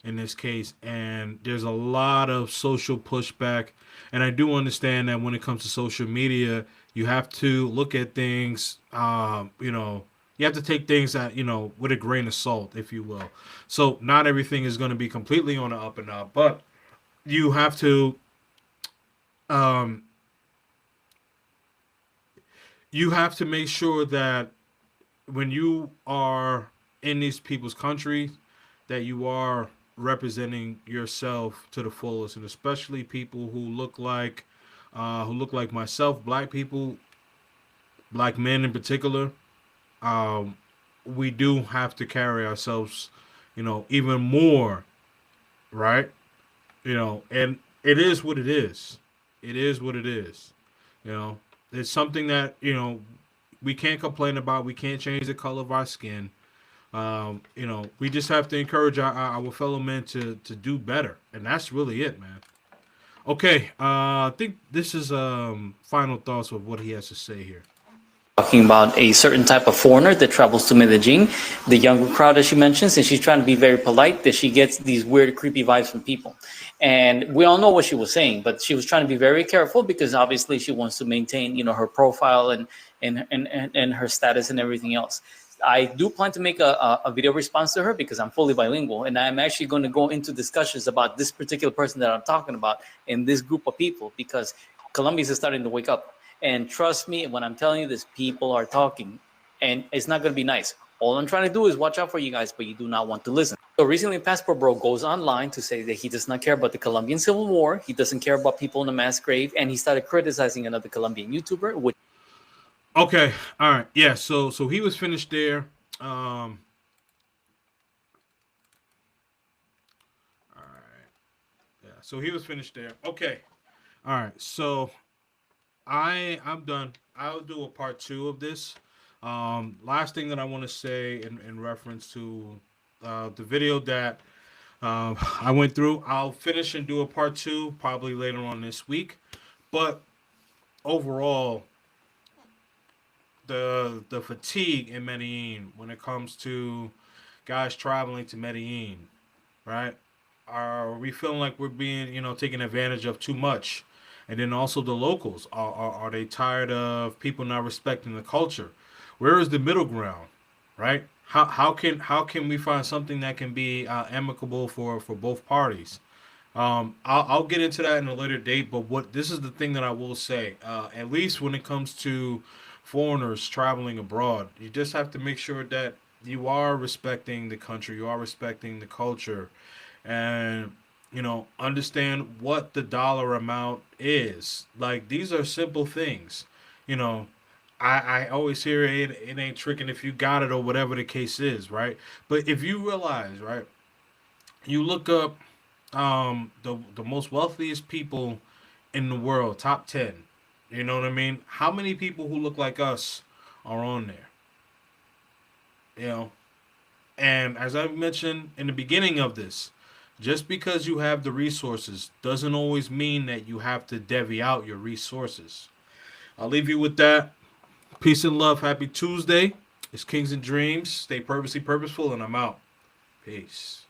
in this case, and there's a lot of social pushback. And I do understand that when it comes to social media, you have to look at things, you have to take things that, with a grain of salt, if you will. So not everything is going to be completely on the up and up, but you have to, um, make sure that when you are in these people's country, that you are representing yourself to the fullest, and especially people who look like myself, black people, black men in particular. Um, we do have to carry ourselves, even more, right? And it is what it is. It is what it is. You know, it's something that we can't complain about. We can't change the color of our skin. We just have to encourage our fellow men to do better, and that's really it, man. Okay, I think this is final thoughts of what he has to say here. Talking about a certain type of foreigner that travels to Medellin, the younger crowd, as she mentions, and she's trying to be very polite, that she gets these weird, creepy vibes from people. And we all know what she was saying, but she was trying to be very careful because obviously she wants to maintain, her profile and her status and everything else. I do plan to make a video response to her because I'm fully bilingual, and I'm actually going to go into discussions about this particular person that I'm talking about in this group of people, because Colombia is starting to wake up. And trust me when I'm telling you this, people are talking, and it's not going to be nice. All I'm trying to do is watch out for you guys, but you do not want to listen. So recently, Passport Bro goes online to say that he does not care about the Colombian Civil War. He doesn't care about people in a mass grave, and he started criticizing another Colombian YouTuber, which... Okay, all right, yeah. So he was finished there. All right, yeah. So he was finished there. Okay, all right. So I'm done. I'll do a part 2 of this. Last thing that I want to say in reference to the video that I went through, I'll finish and do a part 2 probably later on this week. But overall, the fatigue in Medellin when it comes to guys traveling to Medellin, right? Are we feeling like we're being, taken advantage of too much? And then also the locals, are they tired of people not respecting the culture? Where is the middle ground, right? How can we find something that can be amicable for both parties? I'll get into that in a later date, but what this is the thing that I will say, at least when it comes to foreigners traveling abroad, you just have to make sure that you are respecting the country, you are respecting the culture, and understand what the dollar amount is. Like, these are simple things. You know, I always hear it ain't tricking if you got it or whatever the case is, right? But if you realize, right, you look up the most wealthiest people in the world, top 10. You know what I mean? How many people who look like us are on there? You know, and as I mentioned in the beginning of this, just because you have the resources doesn't always mean that you have to divvy out your resources. I'll leave you with that. Peace and love. Happy Tuesday. It's Kings and Dreams. Stay purposely purposeful, and I'm out. Peace.